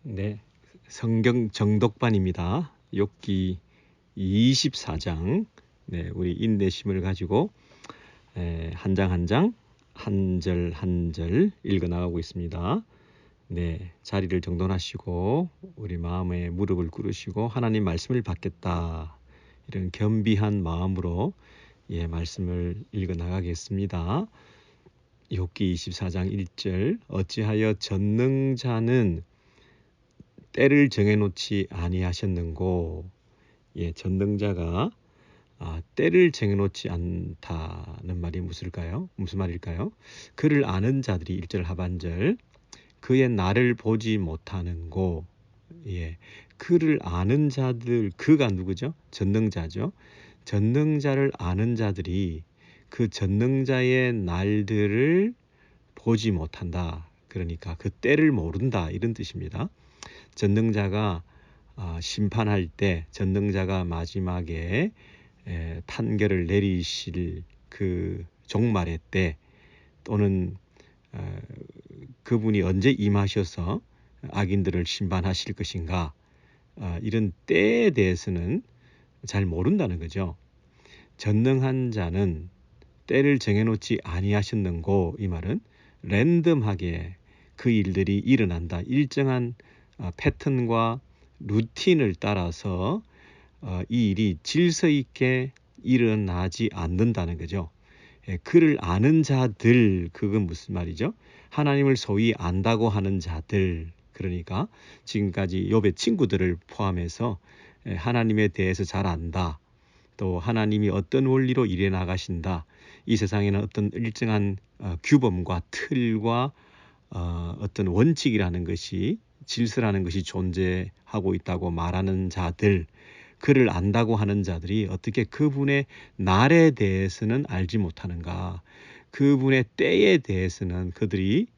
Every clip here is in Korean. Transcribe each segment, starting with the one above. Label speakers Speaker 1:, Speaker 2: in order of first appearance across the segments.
Speaker 1: 네, 성경 정독반입니다. 욥기 24장. 네, 우리 인내심을 가지고 한 장 한 장, 한 절 한 절 읽어 나가고 있습니다. 네, 자리를 정돈하시고 우리 마음에 무릎을 꿇으시고 하나님 말씀을 받겠다. 이런 겸비한 마음으로 말씀을 읽어 나가겠습니다. 욥기 24장 1절. 어찌하여 전능자는 때를 정해놓지 아니하셨는고. 전능자가 때를 정해놓지 않다는 말이 무슨 말일까요? 그를 아는 자들이 1절 하반절 그의 날을 보지 못하는고. 그를 아는 자들, 그가 누구죠? 전능자죠. 전능자를 아는 자들이 그 전능자의 날들을 보지 못한다. 그러니까 그 때를 모른다, 이런 뜻입니다. 전능자가 심판할 때, 전능자가 마지막에 판결을 내리실 그 종말의 때, 또는 그분이 언제 임하셔서 악인들을 심판하실 것인가, 이런 때에 대해서는 잘 모른다는 거죠. 전능한 자는 때를 정해놓지 아니하셨는고, 이 말은 랜덤하게 그 일들이 일어난다. 일정한 패턴과 루틴을 따라서 이 일이 질서 있게 일어나지 않는다는 거죠. 그를 아는 자들, 그건 무슨 말이죠? 하나님을 소위 안다고 하는 자들, 그러니까 지금까지 욥의 친구들을 포함해서 하나님에 대해서 잘 안다, 또 하나님이 어떤 원리로 일해 나가신다, 이 세상에는 어떤 일정한 규범과 틀과 어떤 원칙이라는 것이, 질서라는 것이 존재하고 있다고 말하는 자들, 그를 안다고 하는 자들이 어떻게 그분의 날에 대해서는 알지 못하는가, 그분의 때에 대해서는 그들이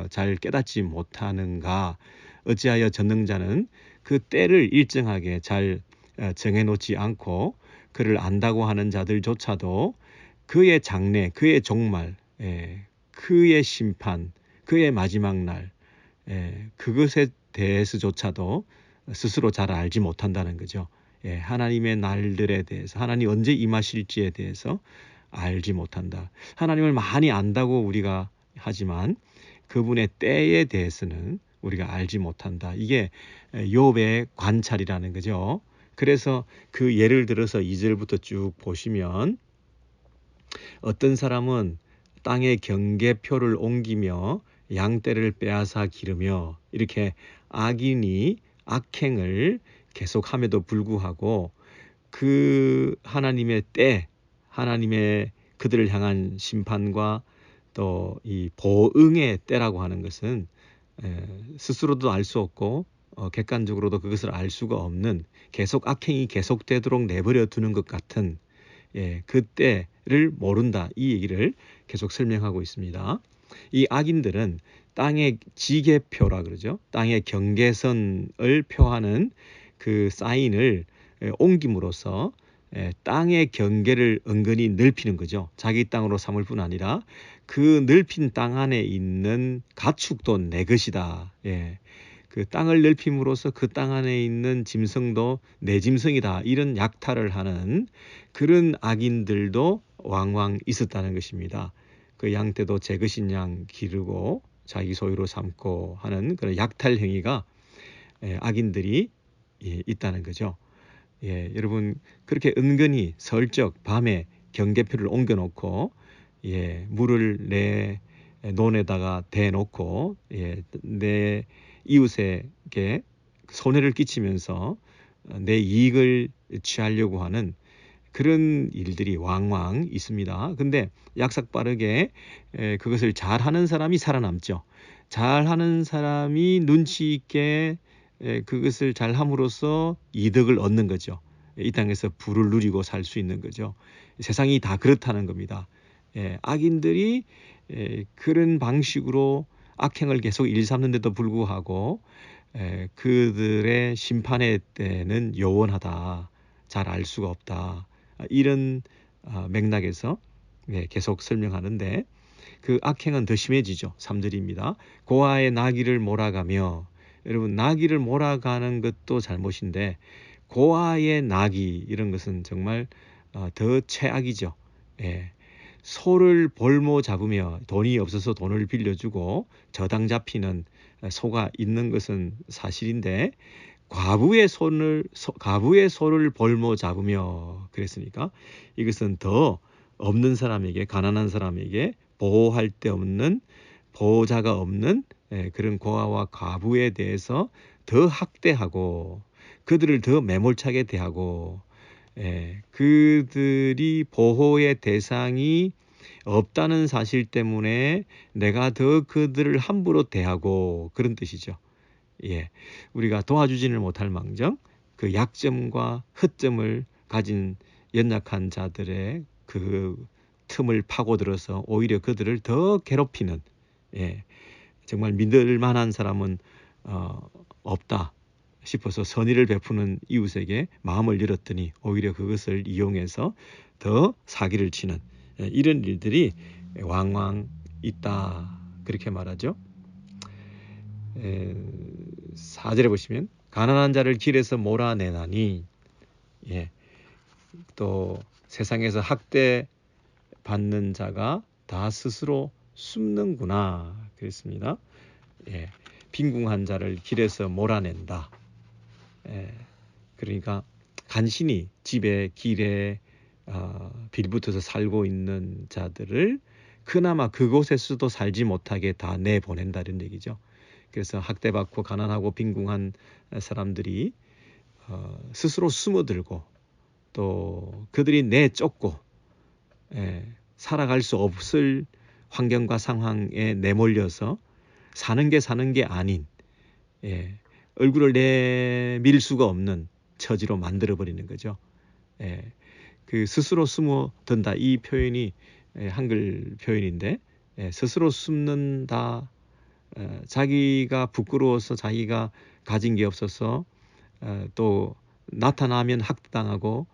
Speaker 1: 잘 깨닫지 못하는가. 어찌하여 전능자는 그 때를 일정하게 잘 정해놓지 않고 그를 안다고 하는 자들조차도 그의 장래, 그의 종말, 그의 심판, 그의 마지막 날, 그것에 대해서조차도 스스로 잘 알지 못한다는 거죠. 하나님의 날들에 대해서, 하나님 언제 임하실지에 대해서 알지 못한다. 하나님을 많이 안다고 우리가 하지만 그분의 때에 대해서는 우리가 알지 못한다. 이게 욥의 관찰이라는 거죠. 그래서 그 예를 들어서 2절부터 쭉 보시면, 어떤 사람은 땅의 경계표를 옮기며 양떼를 빼앗아 기르며, 이렇게 악인이 악행을 계속함에도 불구하고 그 하나님의 때, 하나님의 그들을 향한 심판과 또 이 보응의 때라고 하는 것은 스스로도 알 수 없고 객관적으로도 그것을 알 수가 없는, 계속 악행이 계속되도록 내버려 두는 것 같은 그 때를 모른다, 이 얘기를 계속 설명하고 있습니다. 이 악인들은 땅의 지계표라 그러죠. 땅의 경계선을 표하는 그 사인을 옮김으로써 땅의 경계를 은근히 넓히는 거죠. 자기 땅으로 삼을 뿐 아니라 그 넓힌 땅 안에 있는 가축도 내 것이다. 그 땅을 넓힘으로써 그 땅 안에 있는 짐승도 내 짐승이다, 이런 약탈을 하는 그런 악인들도 왕왕 있었다는 것입니다. 그 양떼도 제 것인 양 기르고 자기 소유로 삼고 하는 그런 약탈 행위가 악인들이 있다는 거죠. 여러분, 그렇게 은근히 슬쩍 밤에 경계표를 옮겨놓고 물을 내 논에다가 대놓고 내 이웃에게 손해를 끼치면서 내 이익을 취하려고 하는 그런 일들이 왕왕 있습니다. 근데 약삭빠르게 그것을 잘하는 사람이 살아남죠. 잘하는 사람이 눈치 있게 그것을 잘함으로써 이득을 얻는 거죠. 이 땅에서 부를 누리고 살 수 있는 거죠. 세상이 다 그렇다는 겁니다. 악인들이 그런 방식으로 악행을 계속 일삼는데도 불구하고 그들의 심판의 때는 요원하다, 잘 알 수가 없다, 이런 맥락에서 계속 설명하는데, 그 악행은 더 심해지죠. 3절입니다. 고아의 나귀를 몰아가며 여러분 나귀를 몰아가는 것도 잘못인데 고아의 나귀 이런 것은 정말 더 최악이죠. 예. 소를 볼모 잡으며 돈이 없어서 돈을 빌려주고 저당 잡히는 소가 있는 것은 사실인데 과부의 소를 볼모 잡으며 그랬으니까 이것은 더 없는 사람에게 가난한 사람에게 보호할 데 없는 보호자가 없는 그런 고아와 과부에 대해서 더 학대하고 그들을 더 매몰차게 대하고 그들이 보호의 대상이 없다는 사실 때문에 내가 더 그들을 함부로 대하고 그런 뜻이죠. 예, 우리가 도와주지는 못할 망정 그 약점과 허점을 가진 연약한 자들의 그 틈을 파고들어서 오히려 그들을 더 괴롭히는 정말 믿을 만한 사람은 없다 싶어서 선의를 베푸는 이웃에게 마음을 열었더니 오히려 그것을 이용해서 더 사기를 치는 이런 일들이 왕왕 있다 그렇게 말하죠. 4절에 보시면 가난한 자를 길에서 몰아내나니 또 세상에서 학대 받는 자가 다 스스로 숨는구나 그랬습니다. 빈궁한 자를 길에서 몰아낸다. 그러니까 간신히 집에 길에 빌붙어서 살고 있는 자들을 그나마 그곳에서도 살지 못하게 다 내보낸다 이런 얘기죠. 그래서 학대받고 가난하고 빈궁한 사람들이 스스로 숨어들고 또 그들이 내쫓고 살아갈 수 없을 환경과 상황에 내몰려서 사는 게 아닌 얼굴을 내밀 수가 없는 처지로 만들어버리는 거죠. 그 스스로 숨어든다 이 표현이 한글 표현인데 스스로 숨는다 자기가 부끄러워서 자기가 가진 게 없어서 또 나타나면 학대당하고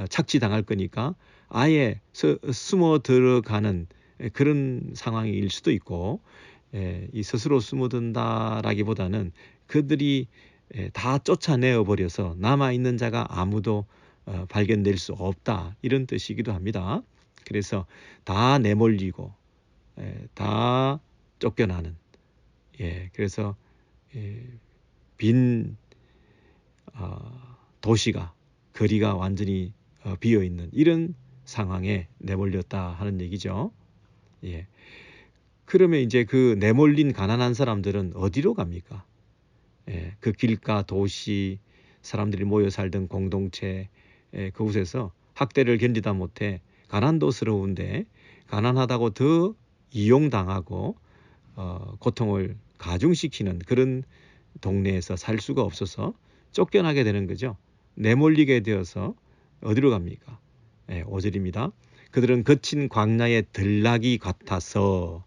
Speaker 1: 착취당할 거니까 아예 숨어 들어가는 그런 상황일 수도 있고 이 스스로 숨어든다라기보다는 그들이 다 쫓아내어 버려서 남아있는 자가 아무도 발견될 수 없다 이런 뜻이기도 합니다. 그래서 다 내몰리고 다 쫓겨나는 그래서 빈 도시가 거리가 완전히 비어있는 이런 상황에 내몰렸다 하는 얘기죠. 그러면 이제 그 내몰린 가난한 사람들은 어디로 갑니까? 그 길가 도시 사람들이 모여 살던 공동체 그곳에서 학대를 견디다 못해 가난도스러운데 가난하다고 더 이용당하고 고통을 가중시키는 그런 동네에서 살 수가 없어서 쫓겨나게 되는 거죠. 내몰리게 되어서 어디로 갑니까? 5절입니다. 그들은 거친 광야의 들나귀 같아서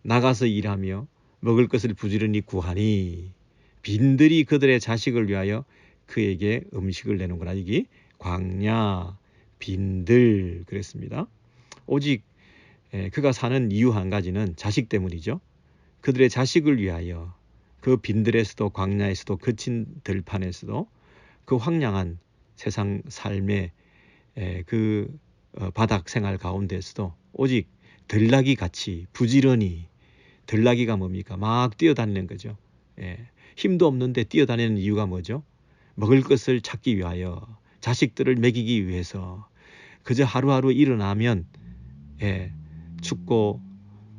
Speaker 1: 나가서 일하며 먹을 것을 부지런히 구하니 빈들이 그들의 자식을 위하여 그에게 음식을 내는구나. 이게 광야 빈들 그랬습니다. 오직 그가 사는 이유 한 가지는 자식 때문이죠. 그들의 자식을 위하여 그 빈들에서도 광야에서도 거친 들판에서도 그 황량한 세상 삶의 그 바닥 생활 가운데서도 오직 들나귀 같이 부지런히 들나귀가 뭡니까? 막 뛰어다니는 거죠. 힘도 없는데 뛰어다니는 이유가 뭐죠? 먹을 것을 찾기 위하여 자식들을 먹이기 위해서 그저 하루하루 일어나면 춥고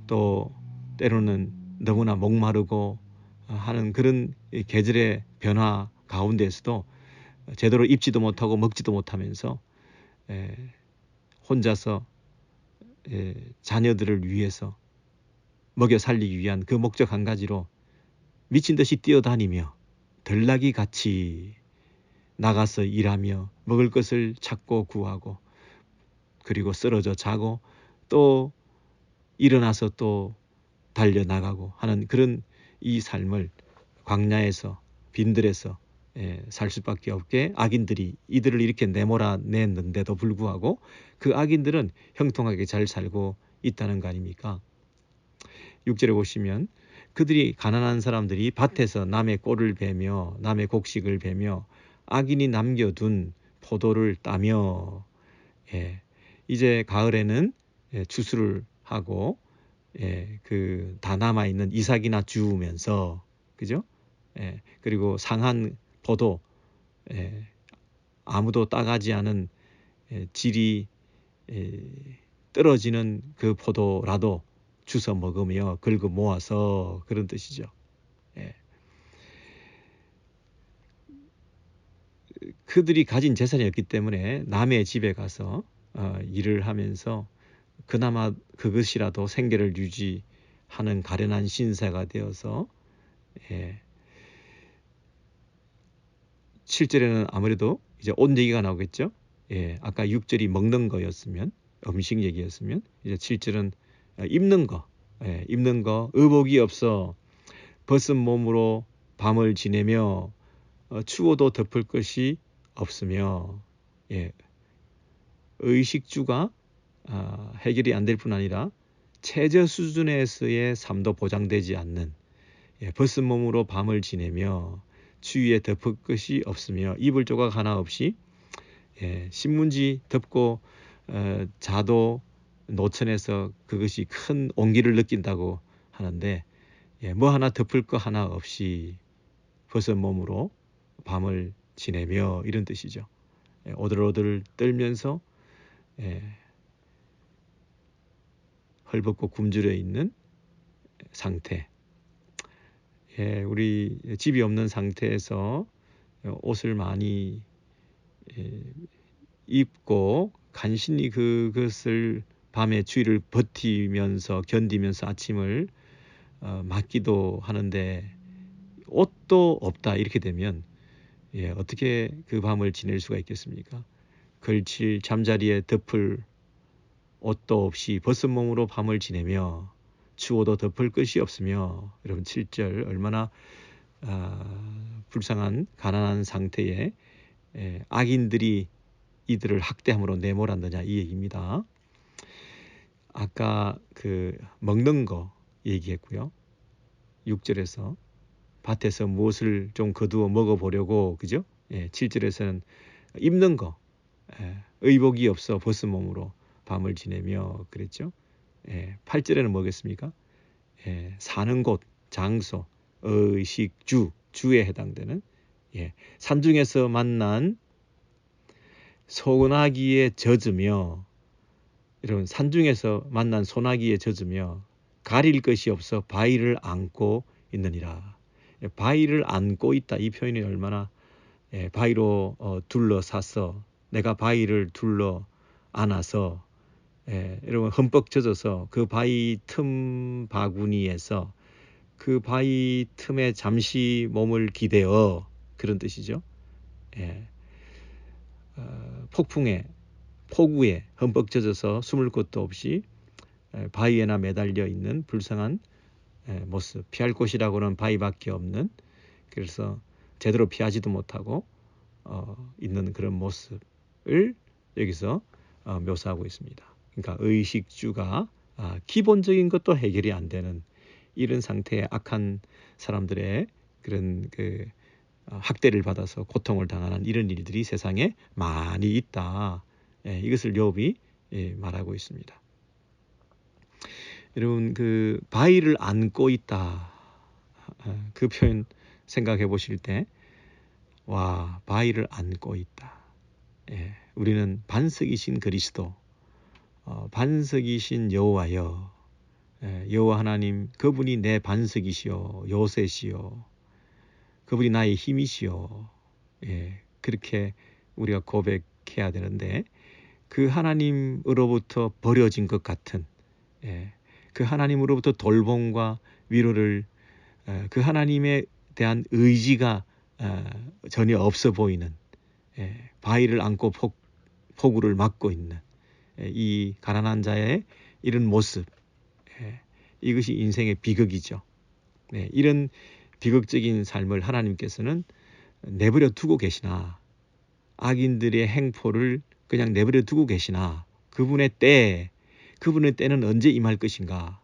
Speaker 1: 또 때로는 너무나 목마르고 하는 그런 계절의 변화 가운데서도 제대로 입지도 못하고 먹지도 못하면서 혼자서 자녀들을 위해서 먹여 살리기 위한 그 목적 한 가지로 미친 듯이 뛰어다니며 들나귀 같이 나가서 일하며 먹을 것을 찾고 구하고 그리고 쓰러져 자고 또 일어나서 또 달려나가고 하는 그런 이 삶을 광야에서 빈들에서 살 수밖에 없게 악인들이 이들을 이렇게 내몰아냈는데도 불구하고 그 악인들은 형통하게 잘 살고 있다는 거 아닙니까? 6절에 보시면 그들이 가난한 사람들이 밭에서 남의 꼴을 베며 남의 곡식을 베며 악인이 남겨둔 포도를 따며 예, 이제 가을에는 추수를 하고 그 다 남아 있는 이삭이나 주우면서 그죠? 그리고 상한 포도 아무도 따가지 않은 질이 떨어지는 그 포도라도 주워 먹으며 긁어 모아서 그런 뜻이죠. 그들이 가진 재산이 없기 때문에 남의 집에 가서 일을 하면서 그나마 그것이라도 생계를 유지하는 가련한 신세가 되어서 7절에는 아무래도 이제 옷 얘기가 나오겠죠. 아까 6절이 먹는 거였으면 음식 얘기였으면 이제 7절은 입는 거, 입는 거 의복이 없어 벗은 몸으로 밤을 지내며 추워도 덮을 것이 없으며 의식주가 해결이 안 될 뿐 아니라 최저 수준에서의 삶도 보장되지 않는 벗은 몸으로 밤을 지내며 추위에 덮을 것이 없으며 이불 조각 하나 없이 신문지 덮고 자도 노천에서 그것이 큰 온기를 느낀다고 하는데 뭐 하나 덮을 거 하나 없이 벗은 몸으로 밤을 지내며 이런 뜻이죠. 오들오들 떨면서 헐벗고 굶주려 있는 상태. 우리 집이 없는 상태에서 옷을 많이 입고 간신히 그것을 밤에 추위를 버티면서 견디면서 아침을 맞기도 하는데 옷도 없다 이렇게 되면 어떻게 그 밤을 지낼 수가 있겠습니까? 걸칠 잠자리에 덮을 옷도 없이 벗은 몸으로 밤을 지내며 추워도 덮을 것이 없으며 여러분 7절 얼마나 불쌍한 가난한 상태에 악인들이 이들을 학대함으로 내몰았느냐 이 얘기입니다. 아까 그 먹는 거 얘기했고요. 6절에서 밭에서 무엇을 좀 거두어 먹어보려고 그죠? 7절에서는 입는 거 의복이 없어 벗은 몸으로 밤을 지내며 그랬죠. 8절에는 뭐겠습니까? 사는 곳, 장소, 의식, 주에 해당되는 산중에서 만난 소나기에 젖으며 여러분 산중에서 만난 소나기에 젖으며 가릴 것이 없어 바위를 안고 있느니라. 바위를 안고 있다 이 표현이 얼마나 바위로 둘러싸서 내가 바위를 둘러 안아서 여러분 흠뻑 젖어서 그 바위 틈 바구니에서 그 바위 틈에 잠시 몸을 기대어 그런 뜻이죠. 폭풍에 폭우에 흠뻑 젖어서 숨을 곳도 없이 바위에나 매달려 있는 불쌍한 모습. 피할 곳이라고는 바위밖에 없는 그래서 제대로 피하지도 못하고 있는 그런 모습을 여기서 묘사하고 있습니다. 그러니까 의식주가 기본적인 것도 해결이 안 되는 이런 상태의 악한 사람들의 그런 그 학대를 받아서 고통을 당하는 이런 일들이 세상에 많이 있다. 이것을 욥이 말하고 있습니다. 여러분 그 바위를 안고 있다. 그 표현 생각해 보실 때 와 바위를 안고 있다. 우리는 반석이신 그리스도 반석이신 여호와여 여호와 하나님 그분이 내 반석이시오 요새시오 그분이 나의 힘이시오 그렇게 우리가 고백해야 되는데 그 하나님으로부터 버려진 것 같은 그 하나님으로부터 돌봄과 위로를 그 하나님에 대한 의지가 전혀 없어 보이는 바위를 안고 폭우를 맞고 있는 이 가난한 자의 이런 모습 이것이 인생의 비극이죠. 이런 비극적인 삶을 하나님께서는 내버려 두고 계시나 악인들의 행포를 그냥 내버려 두고 계시나 그분의 때는 언제 임할 것인가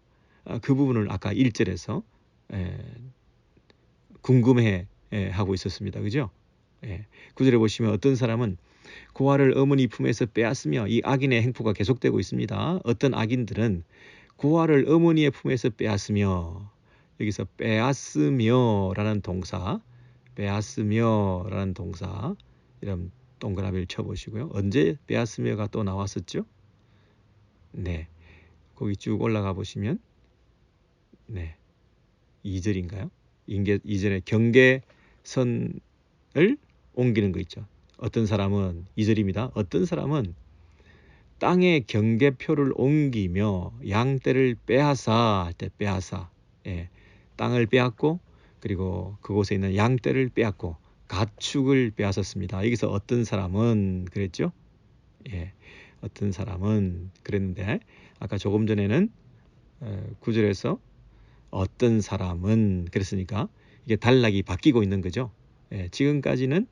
Speaker 1: 그 부분을 아까 1절에서 궁금해 하고 있었습니다. 그죠? 9절에 보시면 어떤 사람은 고아를 어머니 품에서 빼앗으며, 이 악인의 행포가 계속되고 있습니다. 어떤 악인들은 고아를 어머니의 품에서 빼앗으며, 여기서 빼앗으며라는 동사, 빼앗으며라는 동사, 이런 동그라미를 쳐보시고요. 언제 빼앗으며가 또 나왔었죠? 네, 거기 쭉 올라가 보시면 2절인가요? 이전에 경계선을 옮기는 거 있죠. 어떤 사람은 2절입니다. 어떤 사람은 땅의 경계표를 옮기며 양떼를 빼앗아 할 때 빼앗아, 땅을 빼앗고 그리고 그곳에 있는 양떼를 빼앗고 가축을 빼앗았습니다. 여기서 어떤 사람은 그랬죠? 어떤 사람은 그랬는데, 아까 조금 전에는 9절에서 어떤 사람은 그랬으니까 이게 단락이 바뀌고 있는 거죠. 지금까지는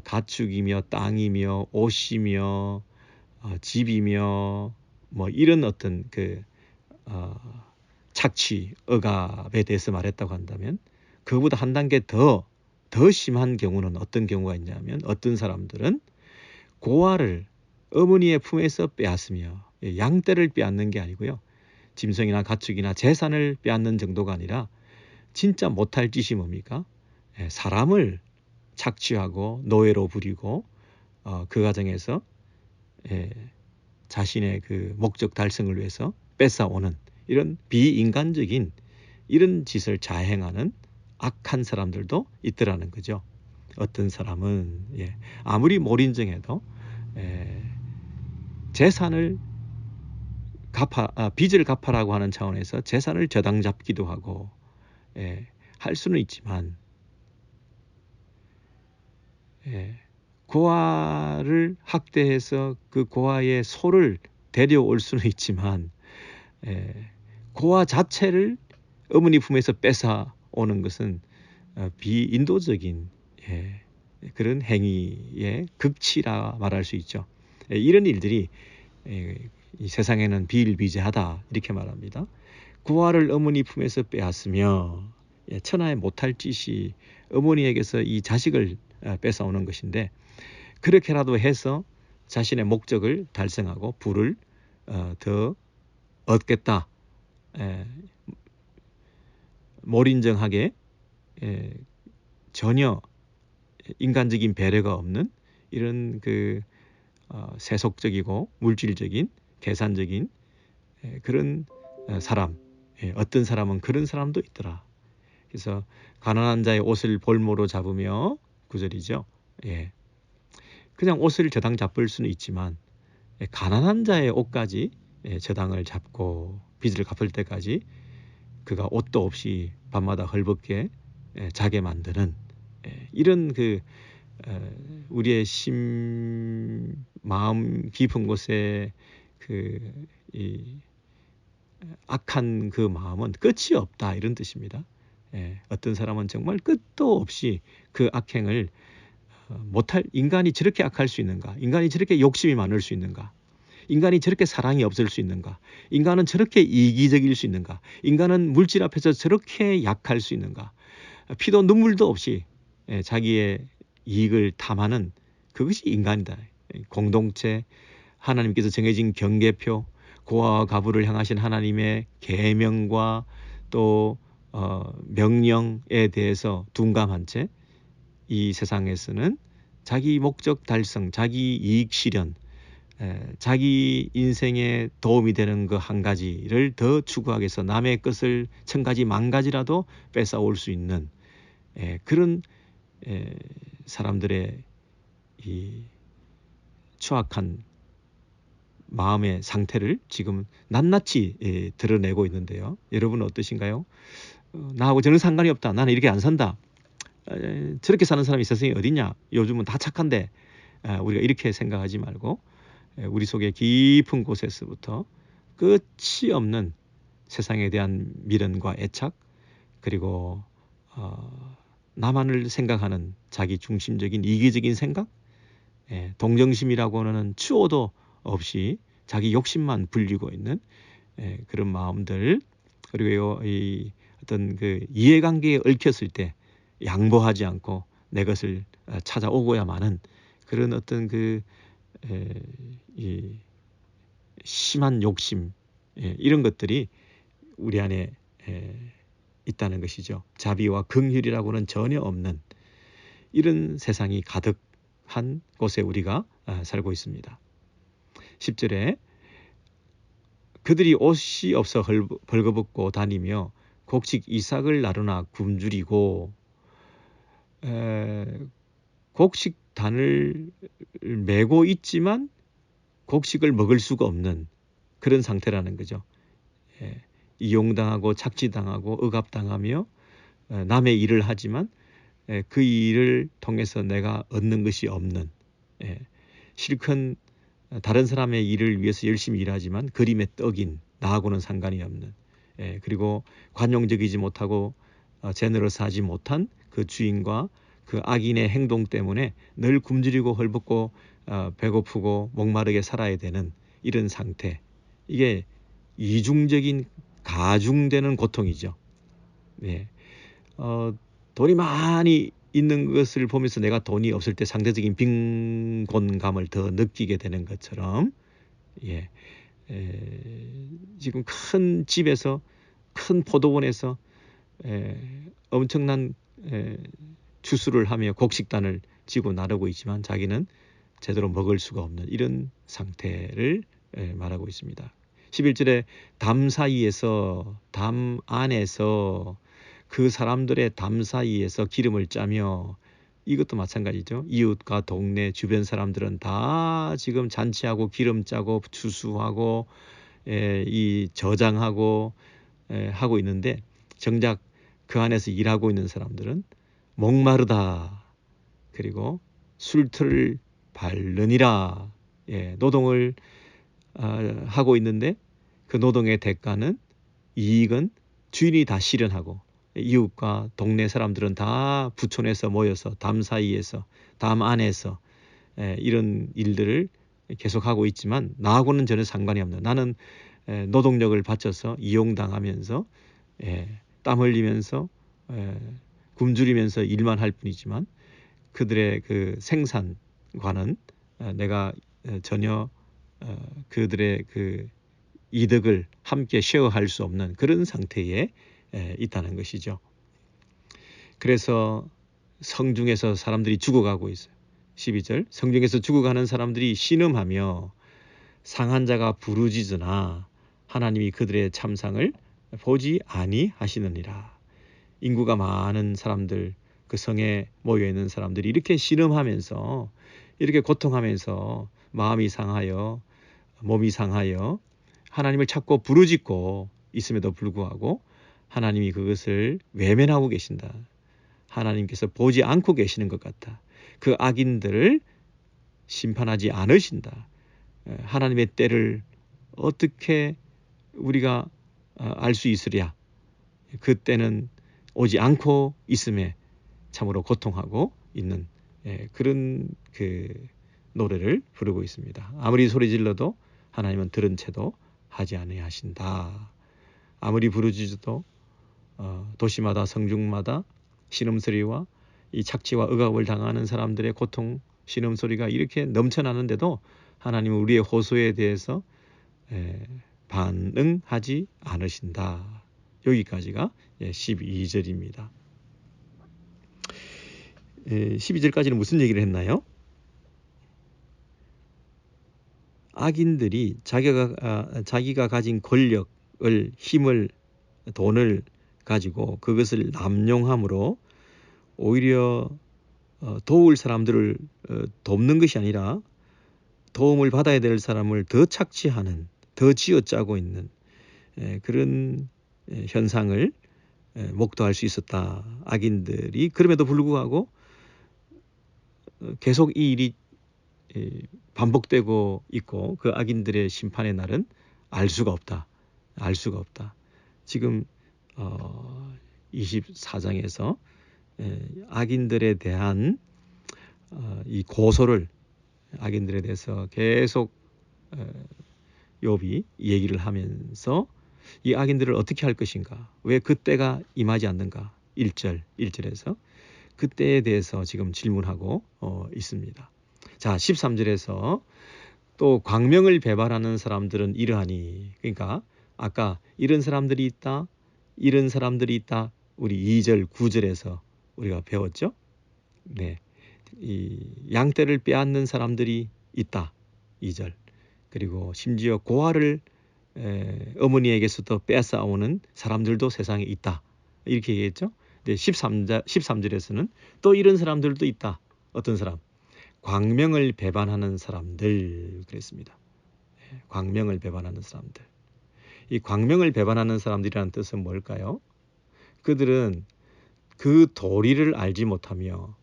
Speaker 1: 가축이며 땅이며 옷이며 집이며 뭐 이런 어떤 그 착취, 억압에 대해서 말했다고 한다면, 그거보다 한 단계 더 심한 경우는 어떤 경우가 있냐면, 어떤 사람들은 고아를 어머니의 품에서 빼앗으며, 양떼를 빼앗는 게 아니고요, 짐승이나 가축이나 재산을 빼앗는 정도가 아니라 진짜 못할 짓이 뭡니까? 사람을 착취하고 노예로 부리고 그 과정에서 자신의 그 목적 달성을 위해서 뺏어오는 이런 비인간적인 이런 짓을 자행하는 악한 사람들도 있더라는 거죠. 어떤 사람은 아무리 몰인정해도 재산을 빚을 갚아라고 하는 차원에서 재산을 저당 잡기도 하고 할 수는 있지만, 고아를 학대해서 그 고아의 소를 데려올 수는 있지만, 고아 자체를 어머니 품에서 뺏어오는 것은 비인도적인 그런 행위의 극치라 말할 수 있죠. 이런 일들이 이 세상에는 비일비재하다 이렇게 말합니다. 고아를 어머니 품에서 빼앗으며, 천하에 못할 짓이 어머니에게서 이 자식을 뺏어오는 것인데, 그렇게라도 해서 자신의 목적을 달성하고 부를 더 얻겠다, 몰인정하게 전혀 인간적인 배려가 없는 이런 그 세속적이고 물질적인 계산적인 그런 사람, 어떤 사람은 그런 사람도 있더라. 그래서 가난한 자의 옷을 볼모로 잡으며, 9절이죠. 그냥 옷을 저당 잡을 수는 있지만 가난한 자의 옷까지 저당을 잡고 빚을 갚을 때까지 그가 옷도 없이 밤마다 헐벗게 자게 만드는 이런 그 우리의 마음 깊은 곳에 이 악한 그 마음은 끝이 없다, 이런 뜻입니다. 어떤 사람은 정말 끝도 없이 그 악행을 못할, 인간이 저렇게 악할 수 있는가? 인간이 저렇게 욕심이 많을 수 있는가? 인간이 저렇게 사랑이 없을 수 있는가? 인간은 저렇게 이기적일 수 있는가? 인간은 물질 앞에서 저렇게 약할 수 있는가? 피도 눈물도 없이 자기의 이익을 탐하는, 그것이 인간이다. 공동체, 하나님께서 정해진 경계표, 고아와 가부를 향하신 하나님의 계명과 또 명령에 대해서 둔감한 채 이 세상에서는 자기 목적 달성, 자기 이익 실현, 자기 인생에 도움이 되는 그 한 가지를 더 추구하기 위해서 남의 것을 1000가지 만가지라도 뺏어올 수 있는 그런 사람들의 이 추악한 마음의 상태를 지금 낱낱이 드러내고 있는데요. 여러분은 어떠신가요? 나하고 저는 상관이 없다, 나는 이렇게 안 산다, 저렇게 사는 사람이 세상에 어딨냐, 요즘은 다 착한데, 우리가 이렇게 생각하지 말고 우리 속의 깊은 곳에서부터 끝이 없는 세상에 대한 미련과 애착, 그리고 나만을 생각하는 자기 중심적인 이기적인 생각, 동정심이라고 하는 추호도 없이 자기 욕심만 불리고 있는 그런 마음들, 그리고 이 어떤 그 이해관계에 얽혔을 때 양보하지 않고 내 것을 찾아오고야만은 그런 어떤 이 심한 욕심, 이런 것들이 우리 안에 있다는 것이죠. 자비와 긍휼이라고는 전혀 없는 이런 세상이 가득한 곳에 우리가 살고 있습니다. 10절에 그들이 옷이 없어 벌거벗고 다니며 곡식 이삭을 나르나 굶주리고, 곡식단을 메고 있지만 곡식을 먹을 수가 없는 그런 상태라는 거죠. 이용당하고 착취당하고 억압당하며 남의 일을 하지만 그 일을 통해서 내가 얻는 것이 없는, 실컷 다른 사람의 일을 위해서 열심히 일하지만 그림의 떡인 나하고는 상관이 없는, 그리고 관용적이지 못하고 제너러스하지 못한 그 주인과 그 악인의 행동 때문에 늘 굶주리고 헐벗고 배고프고 목마르게 살아야 되는 이런 상태, 이게 이중적인 가중되는 고통이죠. 돈이 많이 있는 것을 보면서 내가 돈이 없을 때 상대적인 빈곤감을 더 느끼게 되는 것처럼, 지금 큰 집에서 큰 포도원에서 엄청난 추수를 하며 곡식단을 지고 나르고 있지만 자기는 제대로 먹을 수가 없는 이런 상태를 말하고 있습니다. 11절에 담 사이에서, 담 안에서, 그 사람들의 담 사이에서 기름을 짜며, 이것도 마찬가지죠. 이웃과 동네 주변 사람들은 다 지금 잔치하고 기름 짜고 추수하고 이 저장하고 하고 있는데, 정작 그 안에서 일하고 있는 사람들은 목마르다, 그리고 술틀을 밟느니라, 노동을 하고 있는데 그 노동의 대가는, 이익은 주인이 다 실현하고 이웃과 동네 사람들은 다 부촌에서 모여서 담 사이에서, 담 안에서 이런 일들을 계속하고 있지만 나하고는 전혀 상관이 없는, 나는 노동력을 바쳐서 이용당하면서 땀 흘리면서 굶주리면서 일만 할 뿐이지만 그들의 그 생산과는 내가 전혀 그들의 그 이득을 함께 쉐어할 수 없는 그런 상태에 있다는 것이죠. 그래서 성중에서 사람들이 죽어가고 있어요. 12절, 성중에서 죽어가는 사람들이 신음하며 상한 자가 부르짖으나 하나님이 그들의 참상을 보지 아니하시느니라. 인구가 많은 사람들, 그 성에 모여있는 사람들이 이렇게 신음하면서, 이렇게 고통하면서 마음이 상하여 몸이 상하여 하나님을 찾고 부르짖고 있음에도 불구하고 하나님이 그것을 외면하고 계신다. 하나님께서 보지 않고 계시는 것 같다. 그 악인들을 심판하지 않으신다. 하나님의 때를 어떻게 우리가 알 수 있으랴. 그 때는 오지 않고 있음에 참으로 고통하고 있는 그런 그 노래를 부르고 있습니다. 아무리 소리 질러도 하나님은 들은 채도 하지 아니하신다. 아무리 부르짖어도 도시마다 성중마다 신음소리와 이 착취와 억압을 당하는 사람들의 고통, 신음소리가 이렇게 넘쳐나는데도 하나님은 우리의 호소에 대해서 반응하지 않으신다. 여기까지가 12절입니다. 12절까지는 무슨 얘기를 했나요? 악인들이 자기가 가진 권력을, 힘을, 돈을 가지고 그것을 남용함으로 오히려 도울 사람들을 돕는 것이 아니라 도움을 받아야 될 사람을 더 착취하는, 더 쥐어짜고 있는 그런 현상을 목도할 수 있었다. 악인들이 그럼에도 불구하고 계속 이 일이 반복되고 있고 그 악인들의 심판의 날은 알 수가 없다. 알 수가 없다. 지금 24장에서 악인들에 대한 이 고소를, 악인들에 대해서 계속 욥이 얘기를 하면서 이 악인들을 어떻게 할 것인가? 왜 그때가 임하지 않는가? 1절에서 그때에 대해서 지금 질문하고 있습니다. 자, 13절에서 또 광명을 배반하는 사람들은 이러하니, 그러니까 아까 이런 사람들이 있다, 이런 사람들이 있다, 우리 2절, 9절에서 우리가 배웠죠. 네, 이 양떼를 빼앗는 사람들이 있다, 2절. 그리고 심지어 고아를 어머니에게서도 뺏어오는 사람들도 세상에 있다, 이렇게 얘기했죠. 네, 13절에서는 또 이런 사람들도 있다. 어떤 사람? 광명을 배반하는 사람들, 그랬습니다. 광명을 배반하는 사람들. 이 광명을 배반하는 사람들이라는 뜻은 뭘까요? 그들은 그 도리를 알지 못하며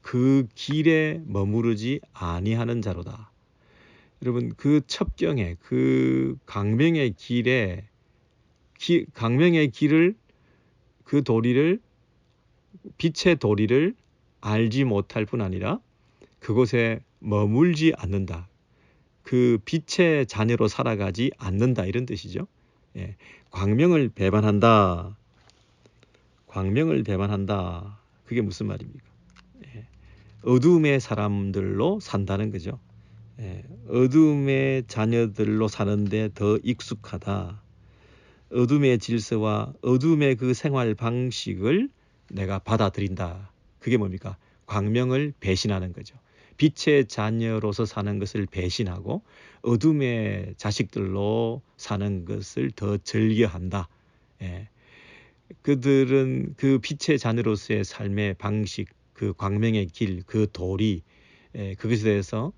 Speaker 1: 그 길에 머무르지 아니하는 자로다. 여러분, 그 첩경에, 그 광명의 길에, 광명의 길을, 그 도리를, 빛의 도리를 알지 못할 뿐 아니라 그곳에 머물지 않는다. 그 빛의 자녀로 살아가지 않는다, 이런 뜻이죠. 예, 광명을 배반한다. 광명을 배반한다. 그게 무슨 말입니까? 예, 어둠의 사람들로 산다는 거죠. 예, 어둠의 자녀들로 사는데 더 익숙하다. 어둠의 질서와 어둠의 그 생활 방식을 내가 받아들인다. 그게 뭡니까? 광명을 배신하는 거죠. 빛의 자녀로서 사는 것을 배신하고 어둠의 자식들로 사는 것을 더 즐겨한다. 예. 그들은 그 빛의 자녀로서의 삶의 방식, 그 광명의 길, 그 도리, 그것에 대해서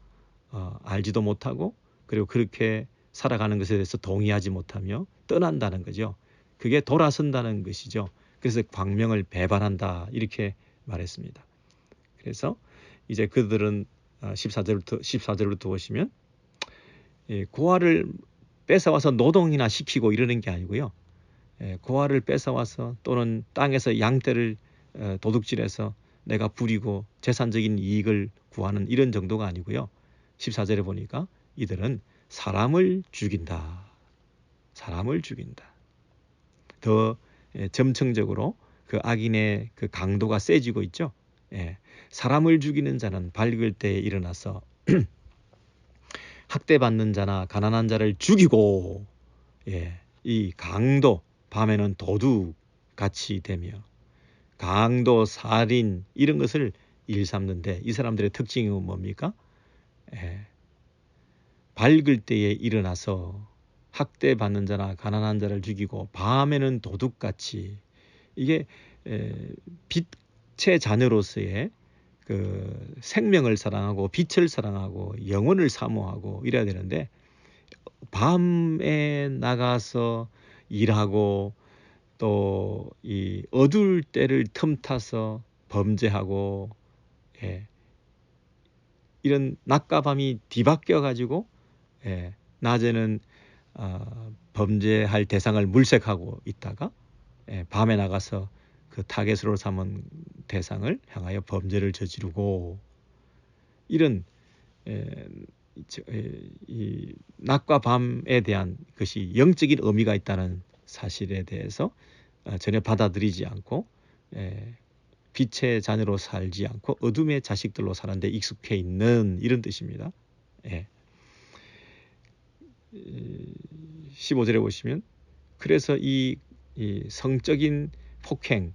Speaker 1: 알지도 못하고, 그리고 그렇게 살아가는 것에 대해서 동의하지 못하며 떠난다는 거죠. 그게 돌아선다는 것이죠. 그래서 광명을 배반한다, 이렇게 말했습니다. 그래서 이제 그들은 14절부터 보시면 고아를 뺏어와서 노동이나 시키고 이러는 게 아니고요. 고아를 뺏어와서 또는 땅에서 양떼를 도둑질해서 내가 부리고 재산적인 이익을 구하는 이런 정도가 아니고요. 14절에 보니까 이들은 사람을 죽인다. 사람을 죽인다. 더 점층적으로 그 악인의 그 강도가 세지고 있죠. 사람을 죽이는 자는 밝을 때에 일어나서 학대받는 자나 가난한 자를 죽이고, 이 강도, 밤에는 도둑같이 되며 강도, 살인 이런 것을 일삼는데, 이 사람들의 특징이 뭡니까? 밝을 때에 일어나서 학대받는 자나 가난한 자를 죽이고 밤에는 도둑같이, 이게 빛의 자녀로서의 그 생명을 사랑하고 빛을 사랑하고 영혼을 사모하고 이래야 되는데, 밤에 나가서 일하고 또 이 어두울 때를 틈타서 범죄하고, 이런 낮과 밤이 뒤바뀌어 가지고 낮에는 범죄할 대상을 물색하고 있다가 밤에 나가서 그 타겟으로 삼은 대상을 향하여 범죄를 저지르고, 이런 이 낮과 밤에 대한 것이 영적인 의미가 있다는 사실에 대해서 전혀 받아들이지 않고 빛의 자녀로 살지 않고 어둠의 자식들로 사는 데 익숙해 있는, 이런 뜻입니다. 15절에 보시면 그래서 이 성적인 폭행,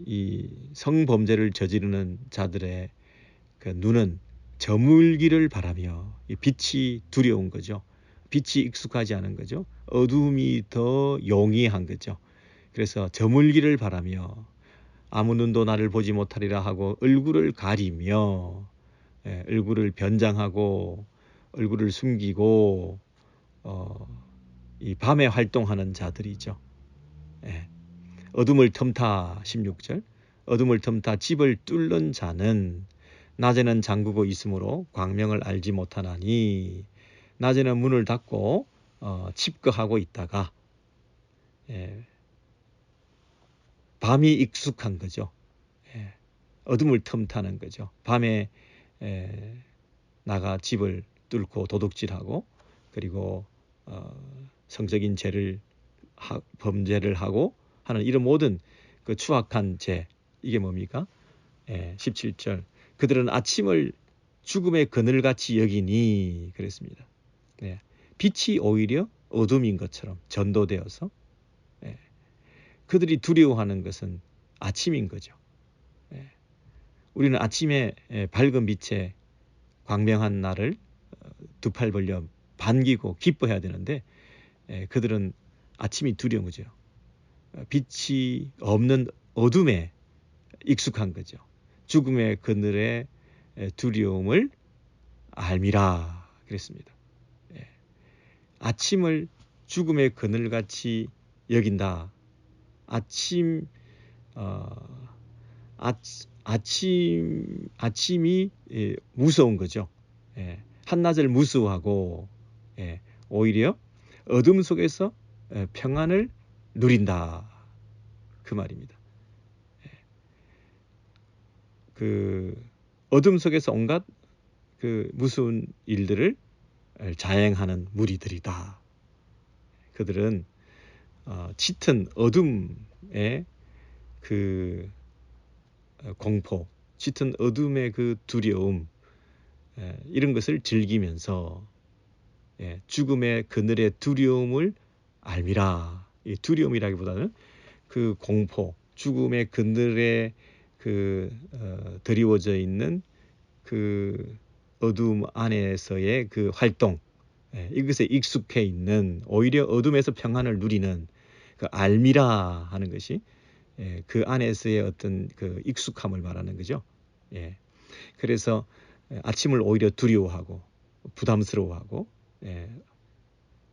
Speaker 1: 이 성범죄를 저지르는 자들의 그 눈은 저물기를 바라며, 이 빛이 두려운 거죠. 빛이 익숙하지 않은 거죠. 어둠이 더 용이한 거죠. 그래서 저물기를 바라며 아무 눈도 나를 보지 못하리라 하고 얼굴을 가리며, 얼굴을 변장하고 얼굴을 숨기고 이 밤에 활동하는 자들이죠. 어둠을 틈타, 16절, 어둠을 틈타 집을 뚫는 자는 낮에는 잠그고 있으므로 광명을 알지 못하나니, 낮에는 문을 닫고 칩거하고 있다가 밤이 익숙한 거죠. 어둠을 틈타는 거죠. 밤에 나가 집을 뚫고 도둑질하고, 그리고 성적인 죄를 범죄를 하고 하는 이런 모든 그 추악한 죄, 이게 뭡니까? 17절. 그들은 아침을 죽음의 그늘같이 여기니 그랬습니다. 빛이 오히려 어둠인 것처럼 전도되어서 그들이 두려워하는 것은 아침인 거죠. 우리는 아침에 밝은 빛에 광명한 날을 두 팔 벌려 반기고 기뻐해야 되는데 그들은 아침이 두려운 거죠. 빛이 없는 어둠에 익숙한 거죠. 죽음의 그늘의 두려움을 알미라 그랬습니다. 아침을 죽음의 그늘같이 여긴다. 아침이 무서운 거죠. 한낮을 무수하고 오히려 어둠 속에서 평안을 누린다. 그 말입니다. 그 어둠 속에서 온갖 그 무서운 일들을 자행하는 무리들이다. 그들은 짙은 어둠의 그 공포, 짙은 어둠의 그 두려움, 이런 것을 즐기면서 죽음의 그늘의 두려움을 알미라. 이 두려움이라기보다는 그 공포, 죽음의 그늘에 그 드리워져 있는 그 어둠 안에서의 그 활동, 이것에 익숙해 있는, 오히려 어둠에서 평안을 누리는 그 알미라 하는 것이 그 안에서의 어떤 그 익숙함을 말하는 거죠. 그래서 아침을 오히려 두려워하고 부담스러워하고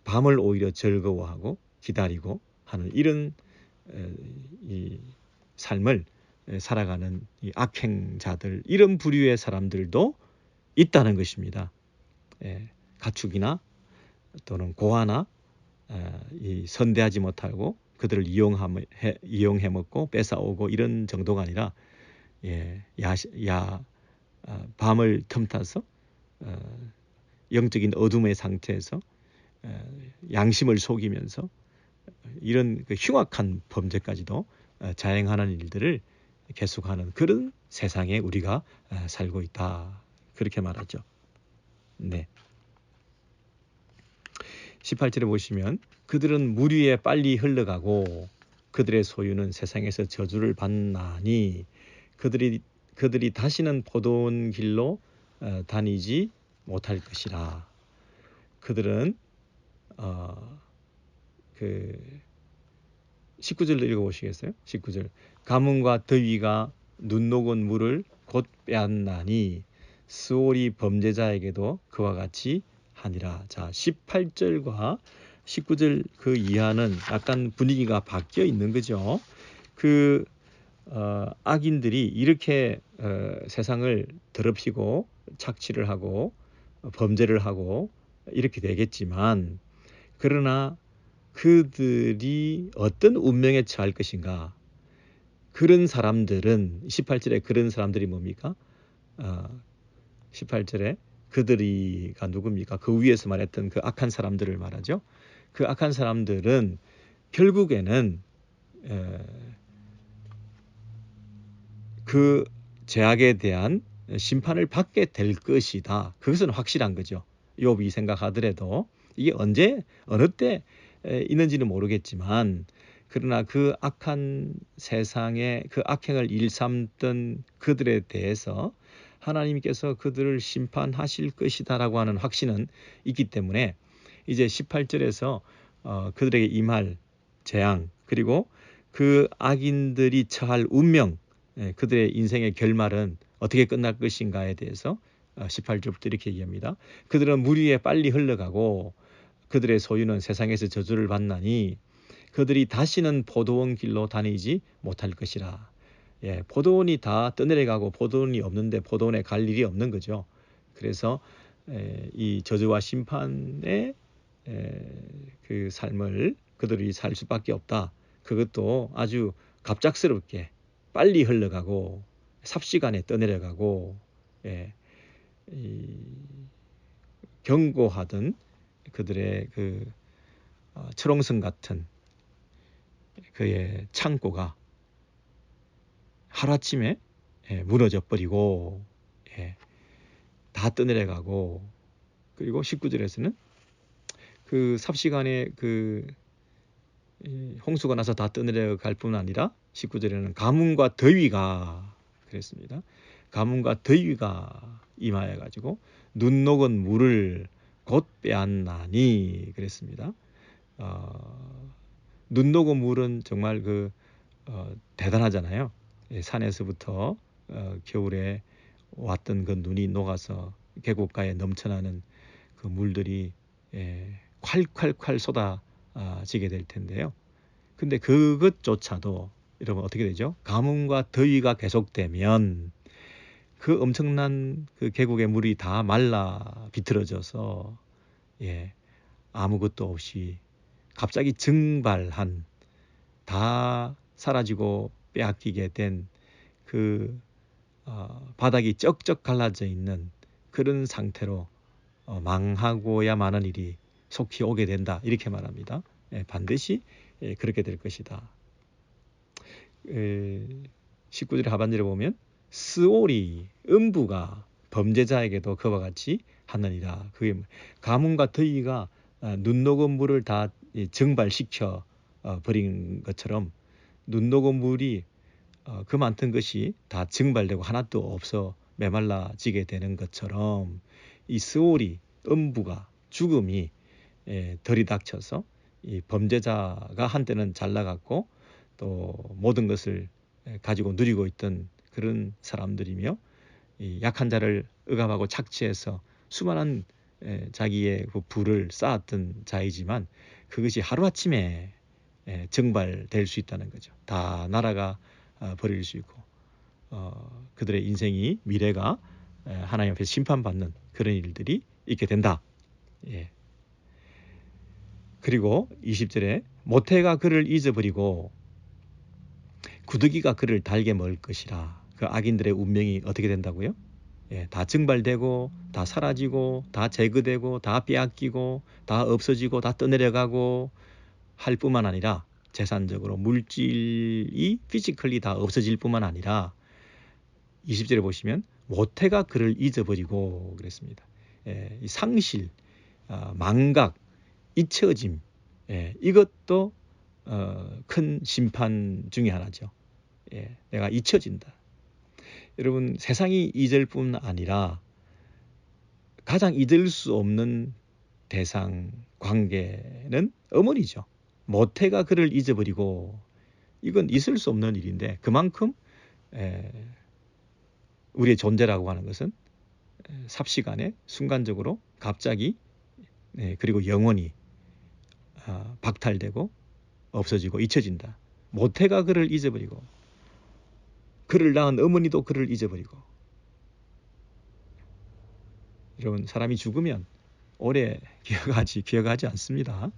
Speaker 1: 밤을 오히려 즐거워하고 기다리고 하는 이런 이 삶을 살아가는 이 악행자들, 이런 부류의 사람들도 있다는 것입니다. 가축이나 또는 고아나 이 선대하지 못하고 그들을 이용해 먹고 뺏어오고 이런 정도가 아니라 밤을 틈타서 영적인 어둠의 상태에서 양심을 속이면서 이런 그 흉악한 범죄까지도 자행하는 일들을 계속하는 그런 세상에 우리가 살고 있다. 그렇게 말하죠. 18절에 보시면 그들은 물 위에 빨리 흘러가고 그들의 소유는 세상에서 저주를 받나니 그들이 다시는 포도원 길로 다니지 못할 것이라. 그들은 그 19절 읽어보시겠어요? 19절. 가뭄과 더위가 눈 녹은 물을 곧 빼앗나니 스올이 범죄자에게도 그와 같이 하니라. 자, 18절과 19절 그 이하는 약간 분위기가 바뀌어 있는 거죠. 그 악인들이 이렇게 세상을 더럽히고 착취를 하고 범죄를 하고 이렇게 되겠지만, 그러나 그들이 어떤 운명에 처할 것인가? 그런 사람들은 18절에 그런 사람들이 뭡니까? 18절에 그들이가 누굽니까? 그 위에서 말했던 그 악한 사람들을 말하죠. 그 악한 사람들은 결국에는 그 죄악에 대한 심판을 받게 될 것이다. 그것은 확실한 거죠. 욥이 생각하더라도 이게 언제 어느 때 있는지는 모르겠지만, 그러나 그 악한 세상에 그 악행을 일삼던 그들에 대해서 하나님께서 그들을 심판하실 것이다라고 하는 확신은 있기 때문에 이제 18절에서 그들에게 임할 재앙, 그리고 그 악인들이 처할 운명, 그들의 인생의 결말은 어떻게 끝날 것인가에 대해서 18절부터 이렇게 얘기합니다. 그들은 물 위에 빨리 흘러가고 그들의 소유는 세상에서 저주를 받나니 그들이 다시는 포도원 길로 다니지 못할 것이라. 포도원이 다 떠내려가고 포도원이 없는데 포도원에 갈 일이 없는 거죠. 그래서 이 저주와 심판의 그 삶을 그들이 살 수밖에 없다. 그것도 아주 갑작스럽게 빨리 흘러가고 삽시간에 떠내려가고 경고하던 그들의 그 철옹성 같은 그의 창고가 하루아침에 무너져 버리고 다 떠내려가고, 그리고 19절에서는 그 삽시간에 홍수가 나서 다 떠내려갈 뿐 아니라 19절에는 가뭄과 더위가 그랬습니다. 가뭄과 더위가 임하여 가지고 눈 녹은 물을 곧 빼앗나니 그랬습니다. 눈 녹은 물은 정말 대단하잖아요. 산에서부터 겨울에 왔던 그 눈이 녹아서 계곡가에 넘쳐나는 그 물들이 콸콸콸 쏟아지게 될 텐데요. 근데 그것조차도 여러분 어떻게 되죠? 가뭄과 더위가 계속되면 그 엄청난 그 계곡의 물이 다 말라 비틀어져서 아무것도 없이 갑자기 증발한, 다 사라지고 빼앗기게 된 그 바닥이 쩍쩍 갈라져 있는 그런 상태로 망하고야 마는 일이 속히 오게 된다, 이렇게 말합니다. 반드시 그렇게 될 것이다. 19절 하반절에 보면 스올이 음부가 범죄자에게도 그와 같이 하느니라. 그게 가뭄과 더위가 눈 녹은 물을 다 증발시켜 버린 것처럼, 눈 녹은 물이 그 많던 것이 다 증발되고 하나도 없어 메말라지게 되는 것처럼, 이 스올이, 음부가, 죽음이 들이닥쳐서 이 범죄자가 한때는 잘 나갔고 또 모든 것을 가지고 누리고 있던 그런 사람들이며, 이 약한 자를 억압하고 착취해서 수많은 자기의 그 부를 쌓았던 자이지만 그것이 하루아침에 증발될 수 있다는 거죠. 다 나라가 버릴 수 있고 그들의 인생이, 미래가 하나님 앞에서 심판받는 그런 일들이 있게 된다. 그리고 20절에 모태가 그를 잊어버리고 구더기가 그를 달게 먹을 것이라. 그 악인들의 운명이 어떻게 된다고요? 다 증발되고 다 사라지고 다 제거되고 다 빼앗기고 다 없어지고 다 떠내려가고 할 뿐만 아니라, 재산적으로 물질이 피지컬리 다 없어질 뿐만 아니라 20절에 보시면 모태가 그를 잊어버리고 그랬습니다. 이 상실, 망각, 잊혀짐, 이것도 큰 심판 중에 하나죠. 내가 잊혀진다. 여러분, 세상이 잊을 뿐 아니라 가장 잊을 수 없는 대상, 관계는 어머니죠. 모태가 그를 잊어버리고, 이건 있을 수 없는 일인데, 그만큼 우리의 존재라고 하는 것은 삽시간에 순간적으로 갑자기 그리고 영원히 박탈되고 없어지고 잊혀진다. 모태가 그를 잊어버리고, 그를 낳은 어머니도 그를 잊어버리고. 여러분, 사람이 죽으면 오래 기억하지 않습니다.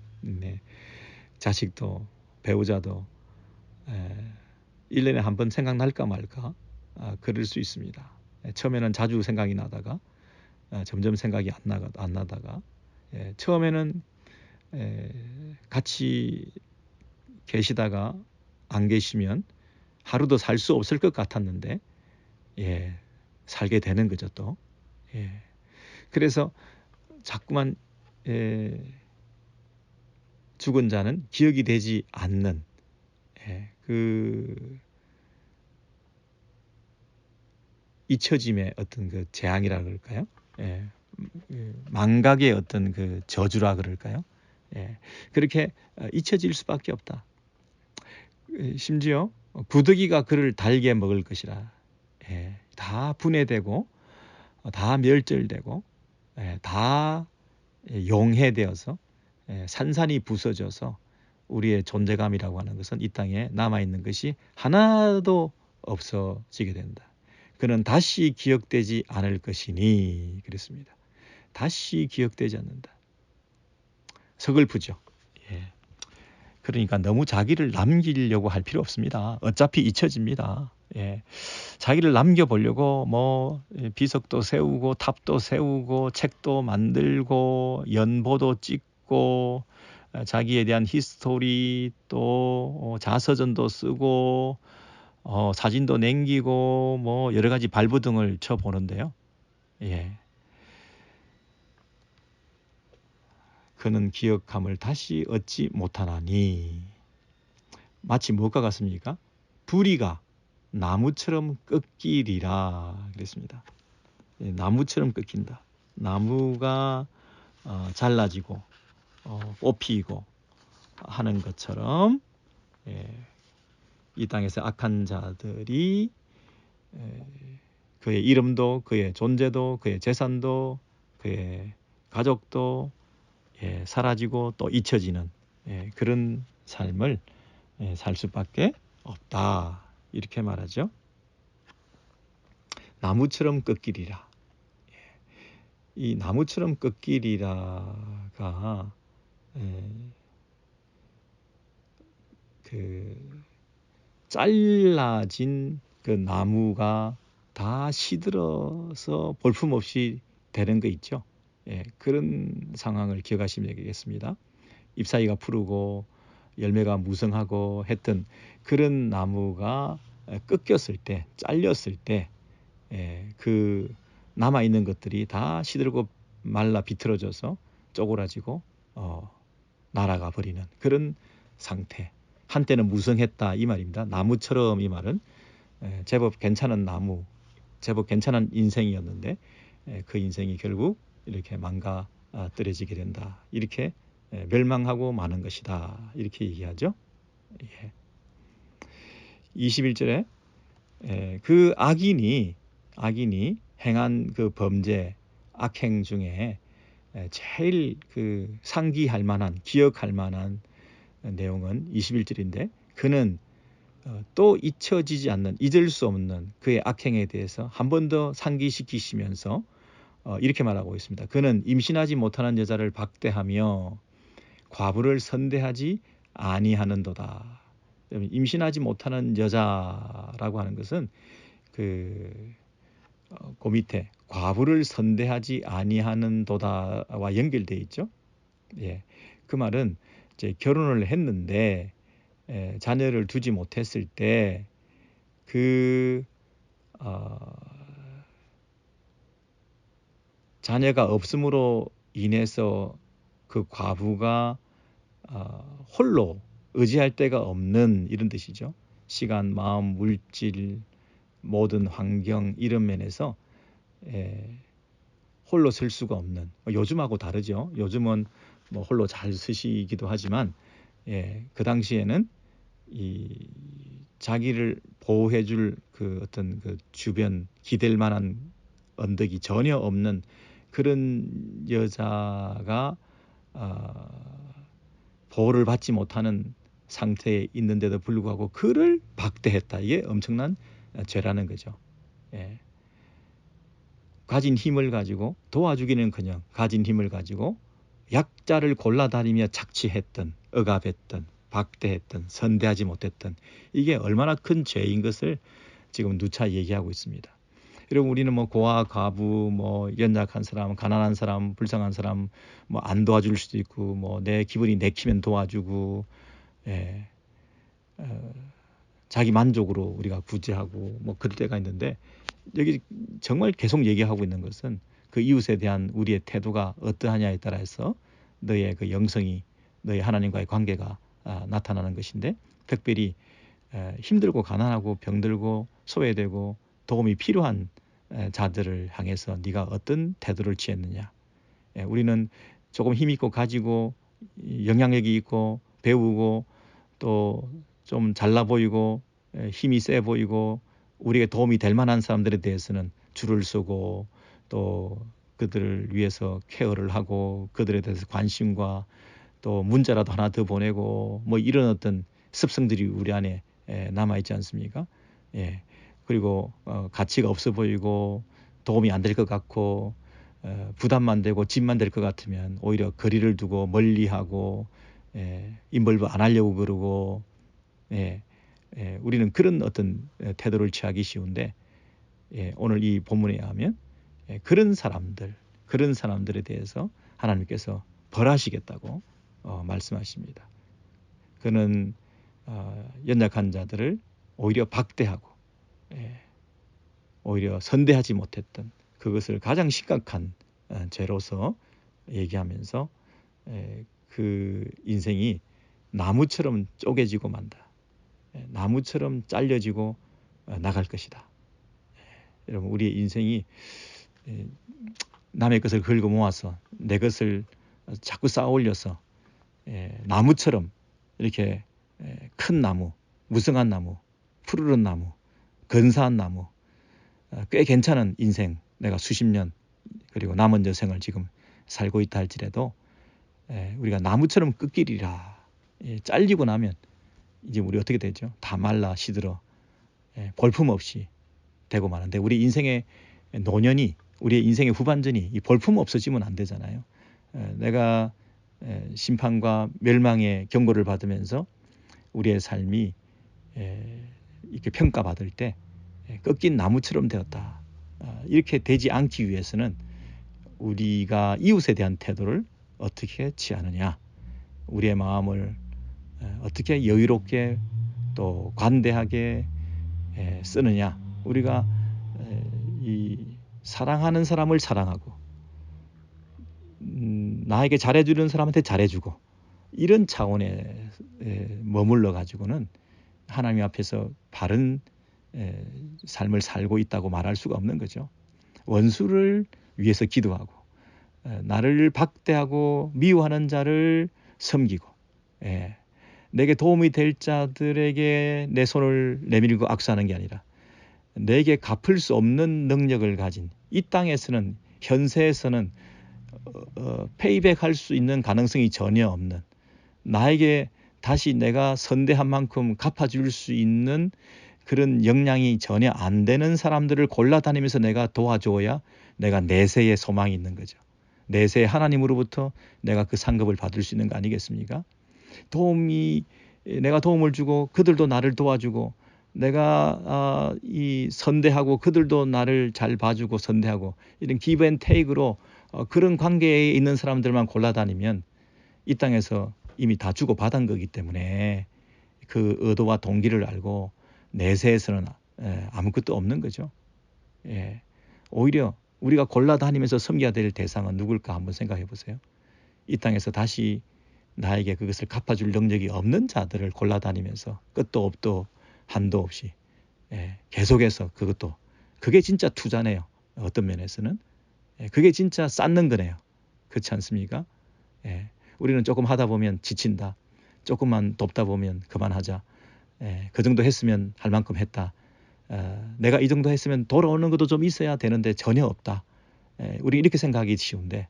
Speaker 1: 자식도 배우자도 1년에 한 번 생각날까 말까 그럴 수 있습니다. 처음에는 자주 생각이 나다가 점점 생각이 안 나다가 처음에는 같이 계시다가 안 계시면 하루도 살 수 없을 것 같았는데 살게 되는 거죠 또. 그래서 자꾸만 죽은 자는 기억이 되지 않는 그 잊혀짐의 어떤 그 재앙이라 그럴까요? 망각의 어떤 그 저주라 그럴까요? 그렇게 잊혀질 수밖에 없다. 심지어 구더기가 그를 달게 먹을 것이라. 다 분해되고 다 멸절되고 다 용해되어서 산산이 부서져서 우리의 존재감이라고 하는 것은 이 땅에 남아있는 것이 하나도 없어지게 된다. 그는 다시 기억되지 않을 것이니 그랬습니다. 다시 기억되지 않는다. 서글프죠. 그러니까 너무 자기를 남기려고 할 필요 없습니다. 어차피 잊혀집니다. 자기를 남겨보려고 비석도 세우고 탑도 세우고 책도 만들고 연보도 찍고 자기에 대한 히스토리 또 자서전도 쓰고 사진도 남기고 뭐 여러 가지 발버둥을 쳐보는데요. 예. 그는 기억함을 다시 얻지 못하나니 마치 무엇과 같습니까? 부리가 나무처럼 꺾이리라 그랬습니다. 예, 나무처럼 꺾인다. 나무가 잘라지고 뽑히고 하는 것처럼 이 땅에서 악한 자들이 그의 이름도 그의 존재도 그의 재산도 그의 가족도 사라지고 또 잊혀지는 그런 삶을 살 수밖에 없다. 이렇게 말하죠. 나무처럼 꺾이리라. 이 나무처럼 꺾이리라가 그 잘라진 그 나무가 다 시들어서 볼품없이 되는 거 있죠. 그런 상황을 기억하시면 되겠습니다. 잎사귀가 푸르고 열매가 무성하고 했던 그런 나무가 꺾였을 때, 잘렸을 때 그 남아있는 것들이 다 시들고 말라 비틀어져서 쪼그라지고 날아가 버리는 그런 상태. 한때는 무성했다 이 말입니다. 나무처럼 이 말은 제법 괜찮은 나무, 제법 괜찮은 인생이었는데 그 인생이 결국 이렇게 망가뜨려지게 된다. 이렇게 멸망하고 마는 것이다. 이렇게 얘기하죠. 21절에 그 악인이 행한 그 범죄, 악행 중에 제일 그 상기할 만한, 기억할 만한 내용은 21절인데 그는 또 잊혀지지 않는, 잊을 수 없는 그의 악행에 대해서 한 번 더 상기시키시면서 이렇게 말하고 있습니다. 그는 임신하지 못하는 여자를 박대하며 과부를 선대하지 아니하는도다. 임신하지 못하는 여자라고 하는 것은 그 밑에 과부를 선대하지 아니하는도다와 연결되어 있죠. 그 말은 이제 결혼을 했는데 자녀를 두지 못했을 때 그 자녀가 없음으로 인해서 그 과부가 홀로 의지할 데가 없는 이런 뜻이죠. 시간, 마음, 물질, 모든 환경 이런 면에서 홀로 설 수가 없는, 요즘하고 다르죠. 요즘은 뭐 홀로 잘 쓰시기도 하지만 그 당시에는 이 자기를 보호해줄 그 어떤 그 주변 기댈 만한 언덕이 전혀 없는 그런 여자가 보호를 받지 못하는 상태에 있는데도 불구하고 그를 박대했다. 이게 엄청난 죄라는 거죠. 가진 힘을 가지고 도와주기는커녕 가진 힘을 가지고 약자를 골라다니며 착취했던, 억압했던, 박대했던, 선대하지 못했던 이게 얼마나 큰 죄인 것을 지금 누차 얘기하고 있습니다. 여러분 우리는 뭐 고아, 과부, 뭐 연약한 사람, 가난한 사람, 불쌍한 사람 뭐 안 도와줄 수도 있고 뭐 내 기분이 내키면 도와주고 자기 만족으로 우리가 구제하고 뭐 그럴 때가 있는데 여기 정말 계속 얘기하고 있는 것은 그 이웃에 대한 우리의 태도가 어떠하냐에 따라서 너의 그 영성이 너의 하나님과의 관계가 나타나는 것인데 특별히 힘들고 가난하고 병들고 소외되고 도움이 필요한 자들을 향해서 네가 어떤 태도를 취했느냐. 우리는 조금 힘 있고 가지고 영향력이 있고 배우고 또 좀 잘나 보이고 힘이 세 보이고 우리에게 도움이 될 만한 사람들에 대해서는 줄을 서고 또 그들을 위해서 케어를 하고 그들에 대해서 관심과 또 문자라도 하나 더 보내고 뭐 이런 어떤 습성들이 우리 안에 남아있지 않습니까? 그리고 가치가 없어 보이고 도움이 안 될 것 같고 부담만 되고 짐만 될 것 같으면 오히려 거리를 두고 멀리하고 인벌브 안 하려고 그러고 우리는 그런 어떤 태도를 취하기 쉬운데 오늘 이 본문에 의하면 그런 사람들에 대해서 하나님께서 벌하시겠다고 말씀하십니다. 그는 연약한 자들을 오히려 박대하고 오히려 선대하지 못했던 그것을 가장 심각한 죄로서 얘기하면서 그 인생이 나무처럼 쪼개지고 만다. 나무처럼 잘려지고 나갈 것이다. 여러분, 우리의 인생이 남의 것을 긁어 모아서 내 것을 자꾸 쌓아 올려서 나무처럼 이렇게 큰 나무, 무성한 나무, 푸르른 나무, 근사한 나무, 꽤 괜찮은 인생, 내가 수십 년 그리고 남은 여생을 지금 살고 있다 할지라도 우리가 나무처럼 끝길이라 잘리고 나면 이제 우리 어떻게 되죠? 다 말라 시들어 볼품없이 되고 마는데, 우리 인생의 노년이, 우리의 인생의 후반전이 이 볼품 없어지면 안 되잖아요. 내가 심판과 멸망의 경고를 받으면서 우리의 삶이 이렇게 평가받을 때 꺾인 나무처럼 되었다. 이렇게 되지 않기 위해서는 우리가 이웃에 대한 태도를 어떻게 취하느냐, 우리의 마음을 어떻게 여유롭게 또 관대하게 쓰느냐, 우리가 이 사랑하는 사람을 사랑하고 나에게 잘해주는 사람한테 잘해주고, 이런 차원에 머물러 가지고는 하나님 앞에서 바른 삶을 살고 있다고 말할 수가 없는 거죠. 원수를 위해서 기도하고 나를 박대하고 미워하는 자를 섬기고 내게 도움이 될 자들에게 내 손을 내밀고 악수하는 게 아니라 내게 갚을 수 없는 능력을 가진, 이 땅에서는, 현세에서는 페이백할 수 있는 가능성이 전혀 없는, 나에게 다시 내가 선대한 만큼 갚아줄 수 있는 그런 역량이 전혀 안 되는 사람들을 골라다니면서 내가 도와줘야 내가 내세의 소망이 있는 거죠. 내세 하나님으로부터 내가 그 상급을 받을 수 있는 거 아니겠습니까? 내가 도움을 주고 그들도 나를 도와주고, 내가 이 선대하고 그들도 나를 잘 봐주고 선대하고, 이런 기브 앤 테이크로 그런 관계에 있는 사람들만 골라다니면 이 땅에서 이미 다 주고받은 거기 때문에 그 의도와 동기를 알고 내세에서는 아무것도 없는 거죠. 오히려 우리가 골라다니면서 섬겨야 될 대상은 누굴까 한번 생각해 보세요. 이 땅에서 다시 나에게 그것을 갚아줄 능력이 없는 자들을 골라다니면서 끝도 없도 한도 없이 계속해서 그것도, 그게 진짜 투자네요. 어떤 면에서는 그게 진짜 쌓는 거네요. 그렇지 않습니까? 우리는 조금 하다 보면 지친다, 조금만 돕다 보면 그만하자, 그 정도 했으면 할 만큼 했다, 내가 이 정도 했으면 돌아오는 것도 좀 있어야 되는데 전혀 없다, 우리 이렇게 생각하기 쉬운데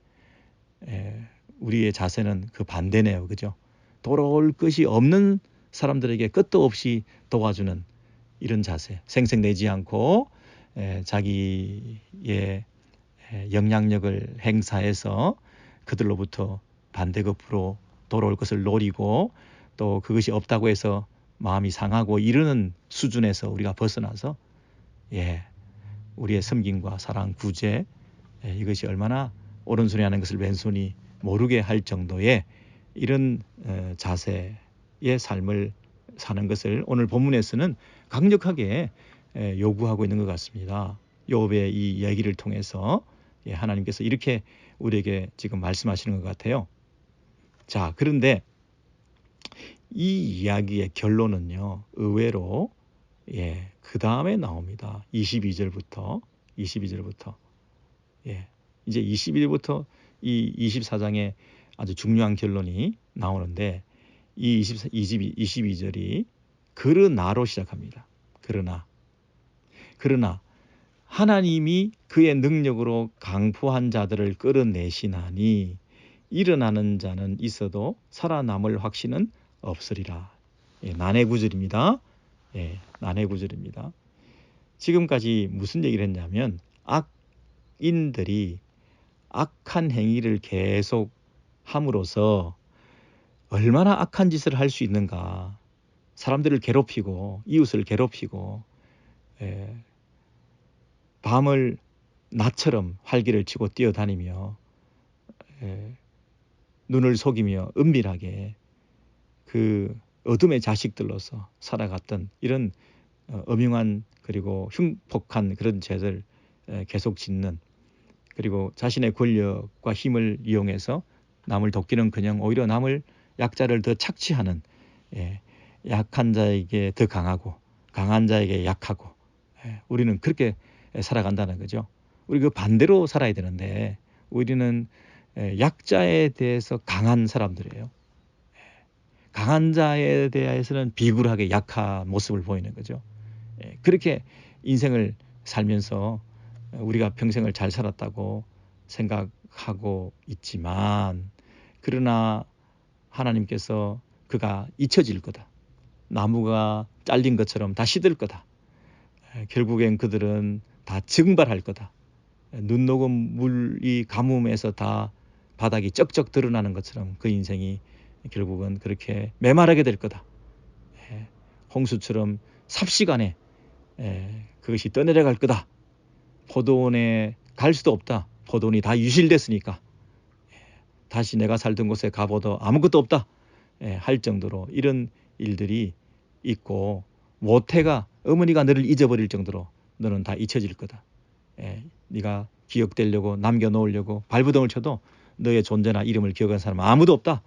Speaker 1: 우리의 자세는 그 반대네요. 그죠? 돌아올 것이 없는 사람들에게 끝도 없이 도와주는 이런 자세, 생색내지 않고 자기의 영향력을 행사해서 그들로부터 반대급부로 돌아올 것을 노리고, 또 그것이 없다고 해서 마음이 상하고 이러는 수준에서 우리가 벗어나서 우리의 섬김과 사랑, 구제, 이것이 얼마나 오른손이 하는 것을 왼손이 모르게 할 정도의 이런 자세의 삶을 사는 것을 오늘 본문에서는 강력하게 요구하고 있는 것 같습니다. 욥의 이 이야기를 통해서 하나님께서 이렇게 우리에게 지금 말씀하시는 것 같아요. 자, 그런데 이 이야기의 결론은요, 의외로 그 다음에 나옵니다. 22절부터 이제 21절부터 이 24장에 아주 중요한 결론이 나오는데, 이 22절이 그러나로 시작합니다. 그러나 하나님이 그의 능력으로 강포한 자들을 끌어내시나니 일어나는 자는 있어도 살아남을 확신은 없으리라. 난해 구절입니다. 난해 구절입니다. 지금까지 무슨 얘기를 했냐면, 악인들이 악한 행위를 계속 함으로써 얼마나 악한 짓을 할 수 있는가. 사람들을 괴롭히고 이웃을 괴롭히고 밤을 낮처럼 활기를 치고 뛰어다니며 눈을 속이며 은밀하게 그 어둠의 자식들로서 살아갔던 이런 엄흉한 그리고 흉폭한 그런 죄를 계속 짓는, 그리고 자신의 권력과 힘을 이용해서 남을 돕기는커녕 오히려 남을 약자를 더 착취하는, 약한 자에게 더 강하고 강한 자에게 약하고, 우리는 그렇게 살아간다는 거죠. 우리 그 반대로 살아야 되는데 우리는 약자에 대해서 강한 사람들이에요. 강한 자에 대해서는 비굴하게 약한 모습을 보이는 거죠. 그렇게 인생을 살면서 우리가 평생을 잘 살았다고 생각하고 있지만, 그러나 하나님께서 그가 잊혀질 거다, 나무가 잘린 것처럼 다 시들 거다, 결국엔 그들은 다 증발할 거다, 눈 녹은 물이 가뭄에서 다 바닥이 쩍쩍 드러나는 것처럼 그 인생이 결국은 그렇게 메마르게 될 거다. 홍수처럼 삽시간에 그것이 떠내려갈 거다. 포도원에 갈 수도 없다. 포도원이 다 유실됐으니까. 다시 내가 살던 곳에 가봐도 아무것도 없다 할 정도로 이런 일들이 있고, 모태가 어머니가 너를 잊어버릴 정도로 너는 다 잊혀질 거다. 네가 기억되려고 남겨놓으려고 발버둥을 쳐도 너의 존재나 이름을 기억하는 사람은 아무도 없다.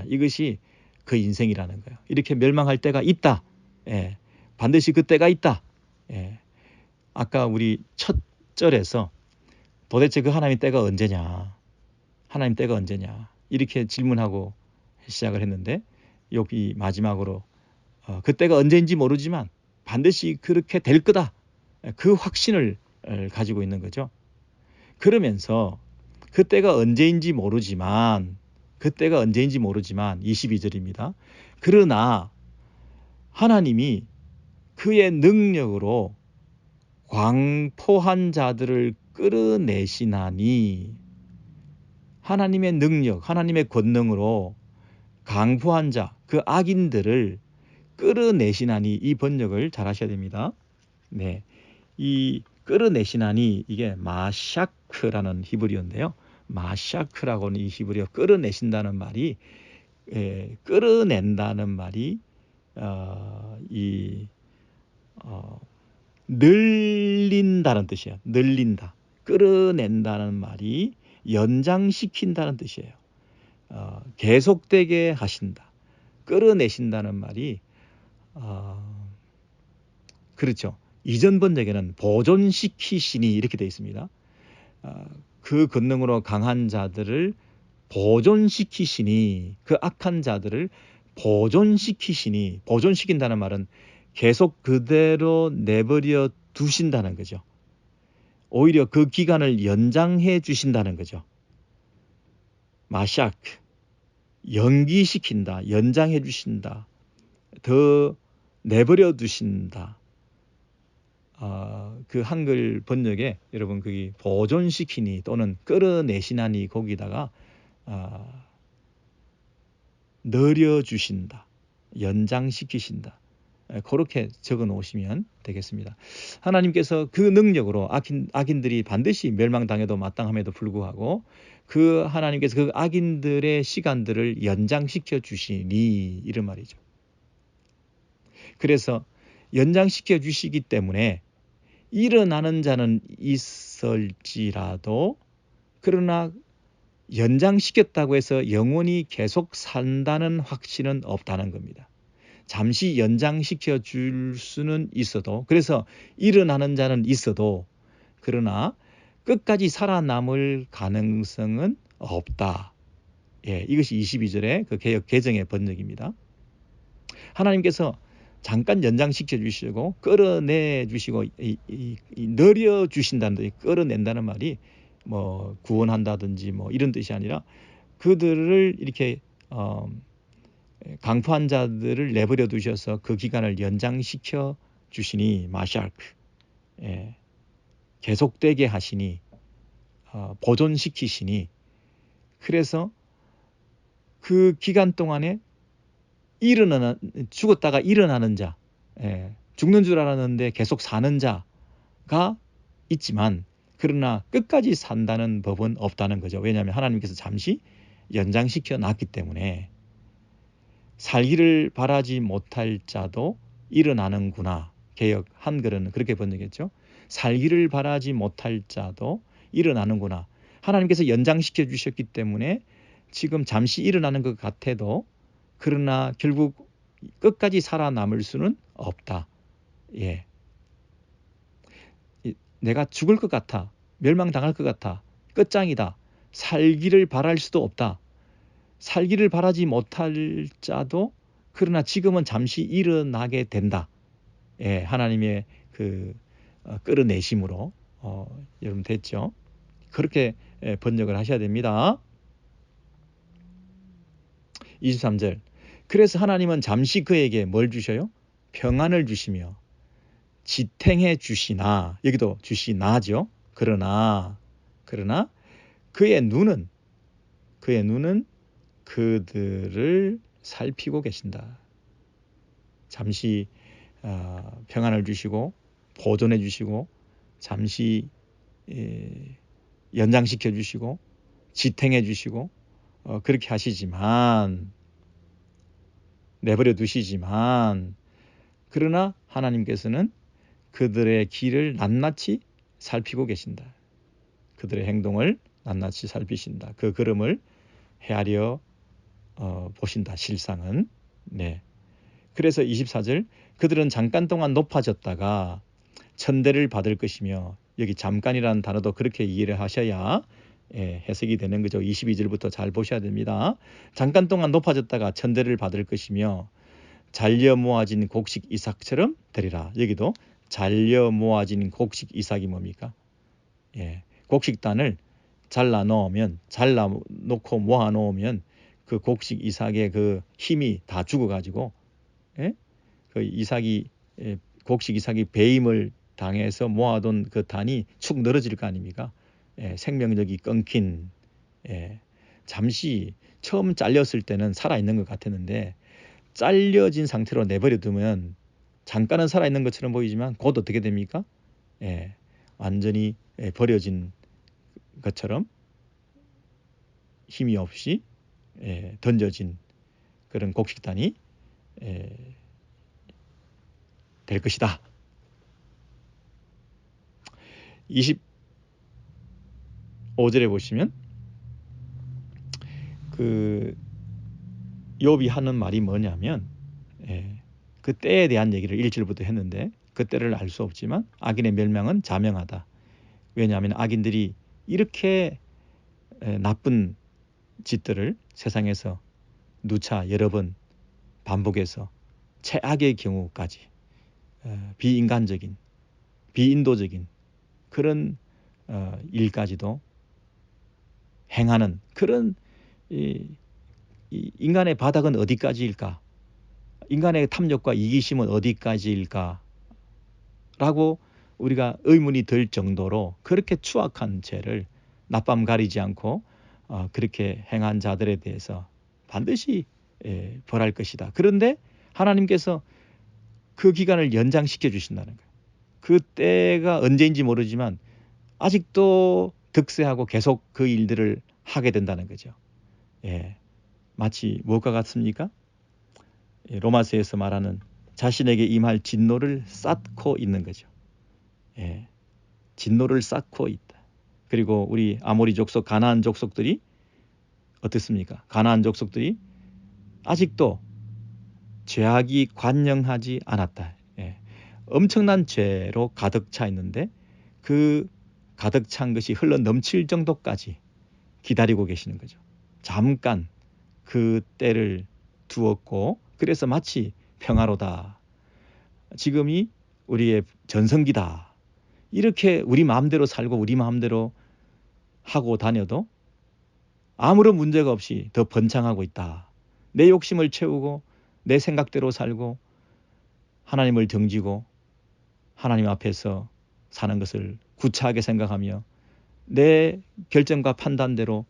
Speaker 1: 이것이 그 인생이라는 거예요. 이렇게 멸망할 때가 있다. 반드시 그 때가 있다. 아까 우리 첫 절에서 도대체 그 하나님 때가 언제냐, 하나님 때가 언제냐 이렇게 질문하고 시작을 했는데, 여기 마지막으로 그 때가 언제인지 모르지만 반드시 그렇게 될 거다, 그 확신을 가지고 있는 거죠. 그러면서 그때가 언제인지 모르지만 22절입니다. 그러나 하나님이 그의 능력으로 광포한 자들을 끌어내시나니, 하나님의 능력, 하나님의 권능으로 강포한 자, 그 악인들을 끌어내시나니, 이 번역을 잘 하셔야 됩니다. 이 끌어내시나니 이게 마샤크라는 히브리어인데요. 마샤크라고는 이 히브리어 끌어내신다는 말이, 끌어낸다는 말이 늘린다는 뜻이에요. 늘린다. 끌어낸다는 말이 연장시킨다는 뜻이에요. 계속되게 하신다. 끌어내신다는 말이 그렇죠. 이전 번역에는 보존시키시니 이렇게 되어 있습니다. 그 권능으로 강한 자들을 보존시키시니, 그 악한 자들을 보존시키시니, 보존시킨다는 말은 계속 그대로 내버려 두신다는 거죠. 오히려 그 기간을 연장해 주신다는 거죠. 마샤크, 연기시킨다, 연장해 주신다, 더 내버려 두신다. 그 한글 번역에 여러분 거기 보존시키니 또는 끌어내시나니 거기다가 늘려주신다, 연장시키신다, 그렇게 적어 놓으시면 되겠습니다. 하나님께서 그 능력으로 악인들이 반드시 멸망당해도 마땅함에도 불구하고 그 하나님께서 그 악인들의 시간들을 연장시켜 주시니, 이런 말이죠. 그래서 연장시켜 주시기 때문에 일어나는 자는 있을지라도, 그러나 연장시켰다고 해서 영원히 계속 산다는 확신은 없다는 겁니다. 잠시 연장시켜 줄 수는 있어도, 그래서 일어나는 자는 있어도, 그러나 끝까지 살아남을 가능성은 없다. 이것이 22절의 그 개역 개정의 번역입니다. 하나님께서 잠깐 연장시켜 주시고 끌어내 주시고 늘려 주신다는 뜻이, 끌어낸다는 말이 뭐 구원한다든지 뭐 이런 뜻이 아니라 그들을 이렇게 강포한 자들을 내버려 두셔서 그 기간을 연장시켜 주시니, 마샬크, 계속되게 하시니, 보존시키시니, 그래서 그 기간 동안에 죽었다가 일어나는 자, 죽는 줄 알았는데 계속 사는 자가 있지만, 그러나 끝까지 산다는 법은 없다는 거죠. 왜냐하면 하나님께서 잠시 연장시켜 놨기 때문에 살기를 바라지 못할 자도 일어나는구나. 개역 한글은 그렇게 번역했죠. 살기를 바라지 못할 자도 일어나는구나. 하나님께서 연장시켜 주셨기 때문에 지금 잠시 일어나는 것 같아도 그러나 결국 끝까지 살아남을 수는 없다. 예. 내가 죽을 것 같아. 멸망당할 것 같아. 끝장이다. 살기를 바랄 수도 없다. 살기를 바라지 못할 자도 그러나 지금은 잠시 일어나게 된다. 예, 하나님의 그 끌어내심으로 여러분 됐죠? 그렇게 번역을 하셔야 됩니다. 23절. 그래서 하나님은 잠시 그에게 뭘 주셔요? 평안을 주시며 지탱해 주시나, 여기도 주시나죠. 그러나 그의 눈은 그들을 살피고 계신다. 잠시 평안을 주시고 보존해 주시고 잠시 연장시켜 주시고 지탱해 주시고 그렇게 하시지만 내버려 두시지만 그러나 하나님께서는 그들의 길을 낱낱이 살피고 계신다. 그들의 행동을 낱낱이 살피신다. 그 걸음을 헤아려 보신다. 실상은. 네. 그래서 24절 그들은 잠깐 동안 높아졌다가 천대를 받을 것이며 여기 잠깐이라는 단어도 그렇게 이해를 하셔야 해석이 되는 거죠. 22절부터 잘 보셔야 됩니다. 잠깐 동안 높아졌다가 천대를 받을 것이며 잘려 모아진 곡식 이삭처럼 되리라. 여기도 잘려 모아진 곡식 이삭이 뭡니까? 곡식단을 잘라놓고 모아놓으면 그 곡식 이삭의 그 힘이 다 죽어가지고 그 곡식 이삭이 배임을 당해서 모아둔 그 단이 축 늘어질 거 아닙니까? 생명력이 끊긴 잠시 처음 잘렸을 때는 살아있는 것 같았는데 잘려진 상태로 내버려 두면 잠깐은 살아있는 것처럼 보이지만 곧 어떻게 됩니까? 완전히 버려진 것처럼 힘이 없이 던져진 그런 곡식단이 될 것이다. 25절에 보시면 그 욥이 하는 말이 뭐냐면 그 때에 대한 얘기를 1절부터 했는데 그 때를 알 수 없지만 악인의 멸망은 자명하다. 왜냐하면 악인들이 이렇게 나쁜 짓들을 세상에서 누차 여러 번 반복해서 최악의 경우까지 비인간적인 비인도적인 그런 일까지도 행하는 그런 인간의 바닥은 어디까지일까? 인간의 탐욕과 이기심은 어디까지일까? 라고 우리가 의문이 들 정도로 그렇게 추악한 죄를 낮밤 가리지 않고 그렇게 행한 자들에 대해서 반드시 벌할 것이다. 그런데 하나님께서 그 기간을 연장시켜 주신다는 거예요. 그 때가 언제인지 모르지만 아직도 득세하고 계속 그 일들을 하게 된다는 거죠. 마치 무엇과 같습니까? 로마서에서 말하는 자신에게 임할 진노를 쌓고 있는 거죠. 진노를 쌓고 있다. 그리고 우리 아모리 족속, 가나안 족속들이 어떻습니까? 가나안 족속들이 아직도 죄악이 관영하지 않았다. 엄청난 죄로 가득 차 있는데 그 가득 찬 것이 흘러 넘칠 정도까지 기다리고 계시는 거죠. 잠깐 그 때를 두었고 그래서 마치 평화로다. 지금이 우리의 전성기다. 이렇게 우리 마음대로 살고 우리 마음대로 하고 다녀도 아무런 문제가 없이 더 번창하고 있다. 내 욕심을 채우고 내 생각대로 살고 하나님을 등지고 하나님 앞에서 사는 것을 구차하게 생각하며 내 결정과 판단대로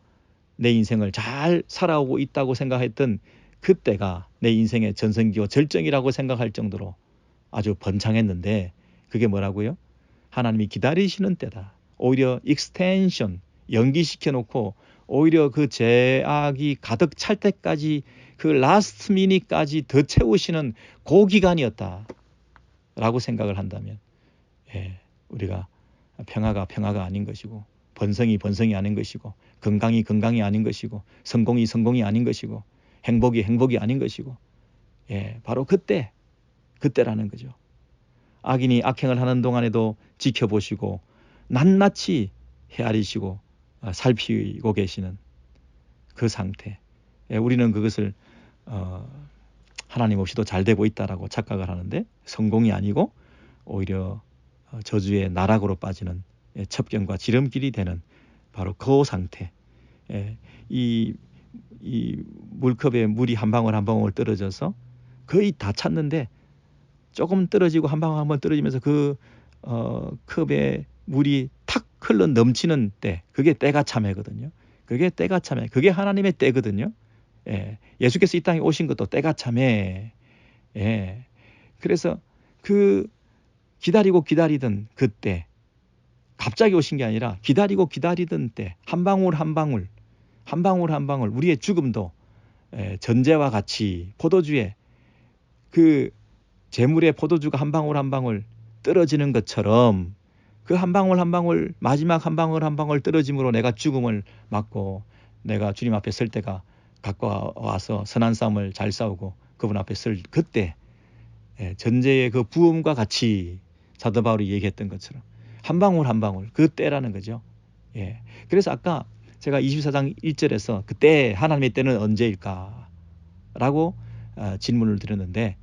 Speaker 1: 내 인생을 잘 살아오고 있다고 생각했던 그때가 내 인생의 전성기와 절정이라고 생각할 정도로 아주 번창했는데 그게 뭐라고요? 하나님이 기다리시는 때다. 오히려 익스텐션, 연기시켜 놓고 오히려 그 죄악이 가득 찰 때까지 그 라스트 미닛까지 더 채우시는 그 기간이었다라고 생각을 한다면 우리가 평화가 평화가 아닌 것이고 번성이 번성이 아닌 것이고 건강이 건강이 아닌 것이고 성공이 성공이 아닌 것이고 행복이 행복이 아닌 것이고 바로 그때라는 거죠. 악인이 악행을 하는 동안에도 지켜보시고 낱낱이 헤아리시고 살피고 계시는 그 상태. 우리는 그것을 하나님 없이도 잘 되고 있다라고 착각을 하는데 성공이 아니고 오히려 저주의 나락으로 빠지는 첩경과 지름길이 되는 바로 그 상태. 이 물컵에 물이 한 방울 한 방울 떨어져서 거의 다 찼는데 조금 떨어지고 한 방울 한 번 떨어지면서 그 컵에 물이 탁 흘러 넘치는 때, 그게 때가 참회거든요. 그게 때가 참회, 그게 하나님의 때거든요. 예수께서 이 땅에 오신 것도 때가 참회. 그래서 그 기다리고 기다리던 그때, 갑자기 오신 게 아니라 기다리고 기다리던 때, 한 방울 한 방울, 한 방울 한 방울, 우리의 죽음도 전제와 같이 포도주에 그 재물의 포도주가 한 방울 한 방울 떨어지는 것처럼 그 한 방울 한 방울, 마지막 한 방울 한 방울 떨어짐으로 내가 죽음을 맞고 내가 주님 앞에 설 때가 가까워서 선한 싸움을 잘 싸우고 그분 앞에 설 그때 전제의 그 부음과 같이 사도 바울이 얘기했던 것처럼 한 방울 한 방울 그 때라는 거죠. 그래서 아까 제가 24장 1절에서 그때 하나님의 때는 언제일까? 라고 질문을 드렸는데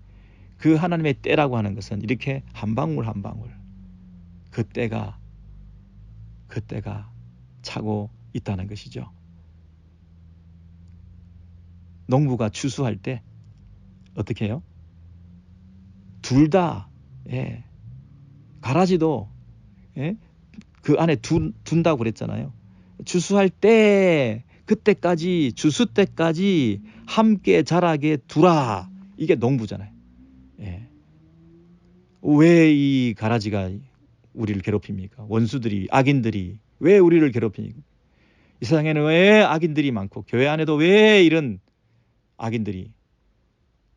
Speaker 1: 그 하나님의 때라고 하는 것은 이렇게 한 방울 한 방울 그때가 차고 있다는 것이죠. 농부가 추수할 때 어떻게 해요? 둘 다 가라지도 그 안에 둔다고 그랬잖아요. 추수할 때 그때까지 추수 때까지 함께 자라게 두라. 이게 농부잖아요. 왜 이 가라지가 우리를 괴롭힙니까? 원수들이, 악인들이 왜 우리를 괴롭힙니까? 이 세상에는 왜 악인들이 많고 교회 안에도 왜 이런 악인들이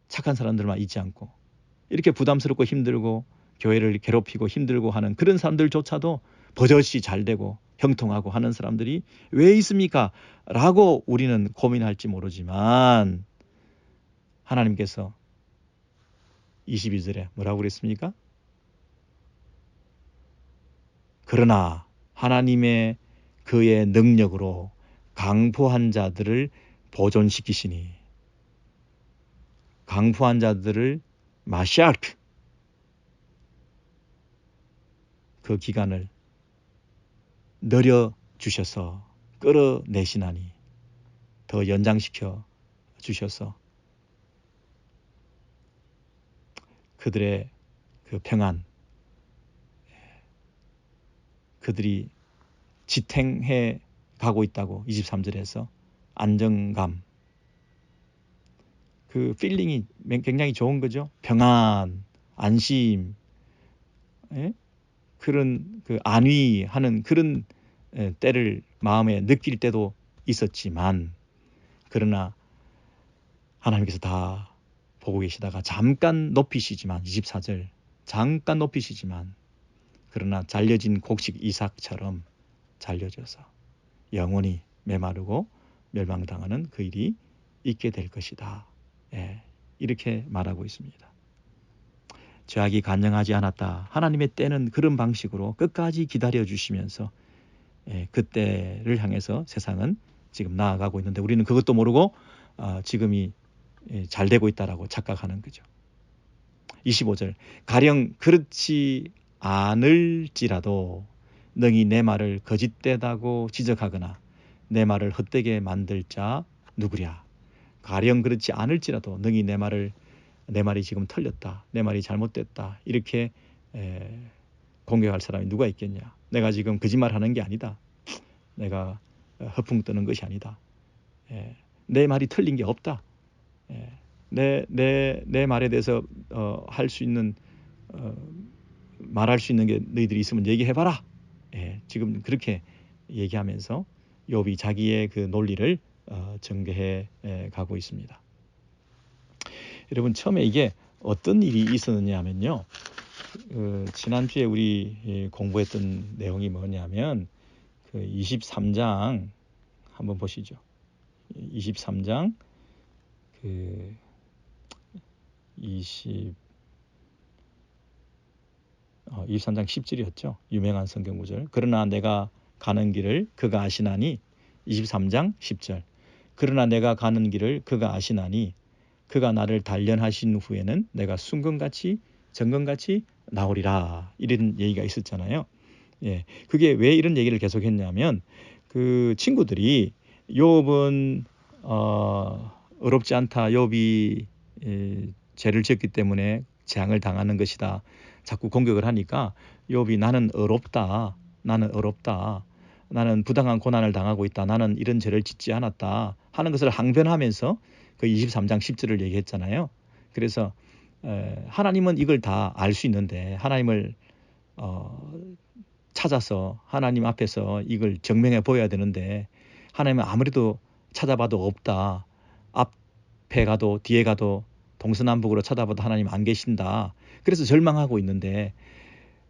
Speaker 1: 착한 사람들만 있지 않고 이렇게 부담스럽고 힘들고 교회를 괴롭히고 힘들고 하는 그런 사람들조차도 버젓이 잘 되고 형통하고 하는 사람들이 왜 있습니까? 라고 우리는 고민할지 모르지만 하나님께서 22절에 뭐라고 그랬습니까? 그러나 하나님의 그의 능력으로 강포한 자들을 보존시키시니 강포한 자들을 마샬크 그 기간을 늘려주셔서 끌어내시나니 더 연장시켜 주셔서 그들의 그 평안 그들이 지탱해 가고 있다고 23절에서 안정감 그 필링이 굉장히 좋은 거죠. 평안, 안심, 그런 그 안위하는 그런 때를 마음에 느낄 때도 있었지만 그러나 하나님께서 다 보고 계시다가 잠깐 높이시지만 24절 잠깐 높이시지만 그러나 잘려진 곡식 이삭처럼 잘려져서 영원히 메마르고 멸망당하는 그 일이 있게 될 것이다. 이렇게 말하고 있습니다. 죄악이 간영하지 않았다. 하나님의 때는 그런 방식으로 끝까지 기다려주시면서 그때를 향해서 세상은 지금 나아가고 있는데 우리는 그것도 모르고 지금이 잘 되고 있다라고 착각하는 거죠. 25절 가령 그렇지 않을지라도 너희 내 말을 거짓되다고 지적하거나 내 말을 헛되게 만들 자 누구랴. 가령 그렇지 않을지라도 너희 내 말이 지금 틀렸다. 내 말이 잘못됐다. 이렇게 공격할 사람이 누가 있겠냐. 내가 지금 거짓말하는 게 아니다. 내가 허풍 뜨는 것이 아니다. 내 말이 틀린 게 없다. 내 말에 대해서 할 수 있는 말할 수 있는 게 너희들이 있으면 얘기해봐라. 지금 그렇게 얘기하면서 욥이 자기의 그 논리를 전개해 가고 있습니다. 여러분, 처음에 이게 어떤 일이 있었느냐 하면요. 지난주에 우리 공부했던 내용이 뭐냐면 그 23장 한번 보시죠. 23장 그 23장 10절이었죠. 유명한 성경 구절. 그러나 내가 가는 길을 그가 아시나니 23장 10절. 그러나 내가 가는 길을 그가 아시나니 그가 나를 단련하신 후에는 내가 순금같이 정금같이 나오리라. 이런 얘기가 있었잖아요. 예, 그게 왜 이런 얘기를 계속했냐면 그 친구들이 욥은 어렵지 않다. 욥이 죄를 지었기 때문에 재앙을 당하는 것이다. 자꾸 공격을 하니까 욥이 나는 어렵다. 나는 부당한 고난을 당하고 있다. 나는 이런 죄를 짓지 않았다. 하는 것을 항변하면서 그 23장 10절을 얘기했잖아요. 그래서 하나님은 이걸 다 알 수 있는데 하나님을 찾아서 하나님 앞에서 이걸 증명해 보여야 되는데 하나님은 아무래도 찾아봐도 없다. 앞에 가도 뒤에 가도 동서남북으로 찾아봐도 하나님 안 계신다. 그래서 절망하고 있는데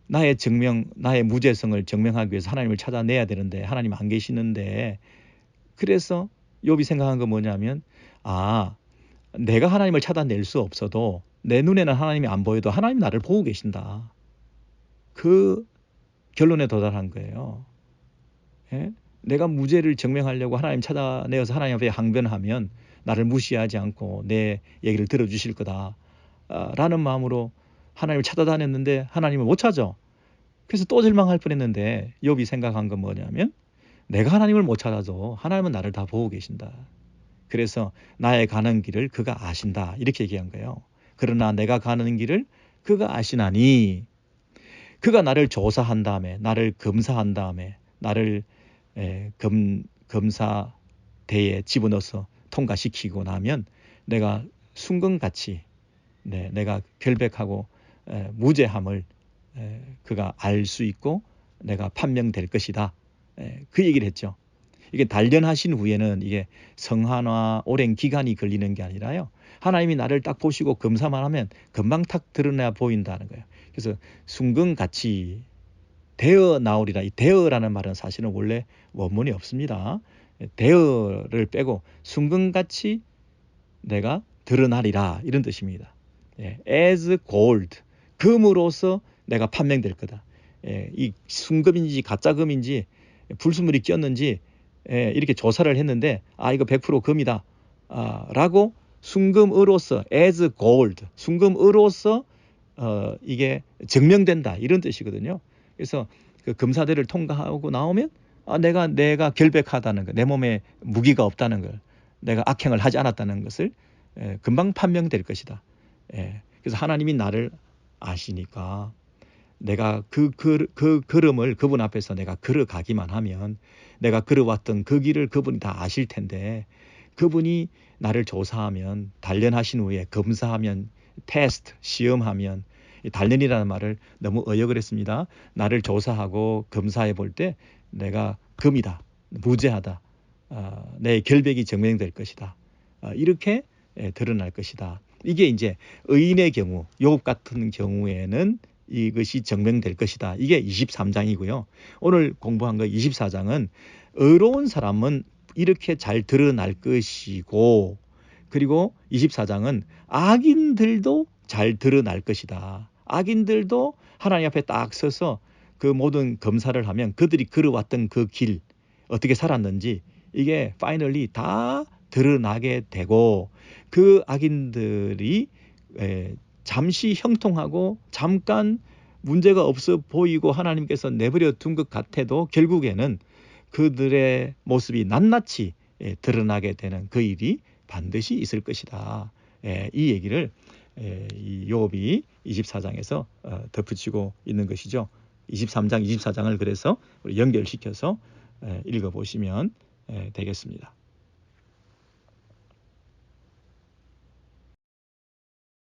Speaker 1: 나의 무죄성을 증명하기 위해서 하나님을 찾아내야 되는데 하나님 안 계시는데 그래서 욥이 생각한 건 뭐냐면 내가 하나님을 찾아낼 수 없어도 내 눈에는 하나님이 안 보여도 하나님 나를 보고 계신다. 그 결론에 도달한 거예요. 예? 내가 무죄를 증명하려고 하나님 찾아내어서 하나님 앞에 항변하면 나를 무시하지 않고 내 얘기를 들어주실 거다. 라는 마음으로 하나님을 찾아다녔는데 하나님을 못 찾아. 그래서 또 절망할 뻔했는데 욥이 생각한 건 뭐냐면 내가 하나님을 못 찾아도 하나님은 나를 다 보고 계신다. 그래서 나의 가는 길을 그가 아신다. 이렇게 얘기한 거예요. 그러나 내가 가는 길을 그가 아시나니 그가 나를 조사한 다음에 나를 검사한 다음에 나를 검사대에 집어넣어서 통과시키고 나면 내가 순금같이 내가 결백하고 무죄함을 그가 알 수 있고 내가 판명될 것이다. 그 얘기를 했죠. 이게 단련하신 후에는 이게 성한화 오랜 기간이 걸리는 게 아니라요. 하나님이 나를 딱 보시고 검사만 하면 금방 탁 드러나 보인다는 거예요. 그래서 순금같이 되어 나오리라. 이 되어라는 말은 사실은 원래 원문이 없습니다. 되어를 빼고 순금같이 내가 드러나리라 이런 뜻입니다. as gold, 금으로서 내가 판명될 거다. 이 순금인지 가짜금인지 불순물이 꼈는지 이렇게 조사를 했는데 이거 100% 금이다 라고 순금으로서 as gold, 순금으로서 이게 증명된다 이런 뜻이거든요. 그래서 그 검사대를 통과하고 나오면 내가 결백하다는 것, 내 몸에 무기가 없다는 걸, 내가 악행을 하지 않았다는 것을 금방 판명될 것이다. 그래서 하나님이 나를 아시니까 내가 그 걸음을 그분 앞에서 내가 걸어가기만 하면 내가 걸어왔던 그 길을 그분이 다 아실 텐데 그분이 나를 조사하면 단련하신 후에 검사하면 테스트, 시험하면 단련이라는 말을 너무 어역을 했습니다. 나를 조사하고 검사해 볼 때 내가 금이다, 무죄하다, 내 결백이 증명될 것이다. 이렇게 드러날 것이다. 이게 이제 의인의 경우, 욥 같은 경우에는 이것이 증명될 것이다. 이게 23장이고요. 오늘 공부한 거 24장은 의로운 사람은 이렇게 잘 드러날 것이고 그리고 24장은 악인들도 잘 드러날 것이다. 악인들도 하나님 앞에 딱 서서 그 모든 검사를 하면 그들이 걸어왔던 그 길 어떻게 살았는지 이게 파이널리 다 드러나게 되고 그 악인들이 잠시 형통하고 잠깐 문제가 없어 보이고 하나님께서 내버려 둔 것 같아도 결국에는 그들의 모습이 낱낱이 드러나게 되는 그 일이 반드시 있을 것이다. 이 얘기를 이 욥이 24장에서 덧붙이고 있는 것이죠. 23장, 24장을 그래서 우리 연결시켜서 읽어보시면 되겠습니다.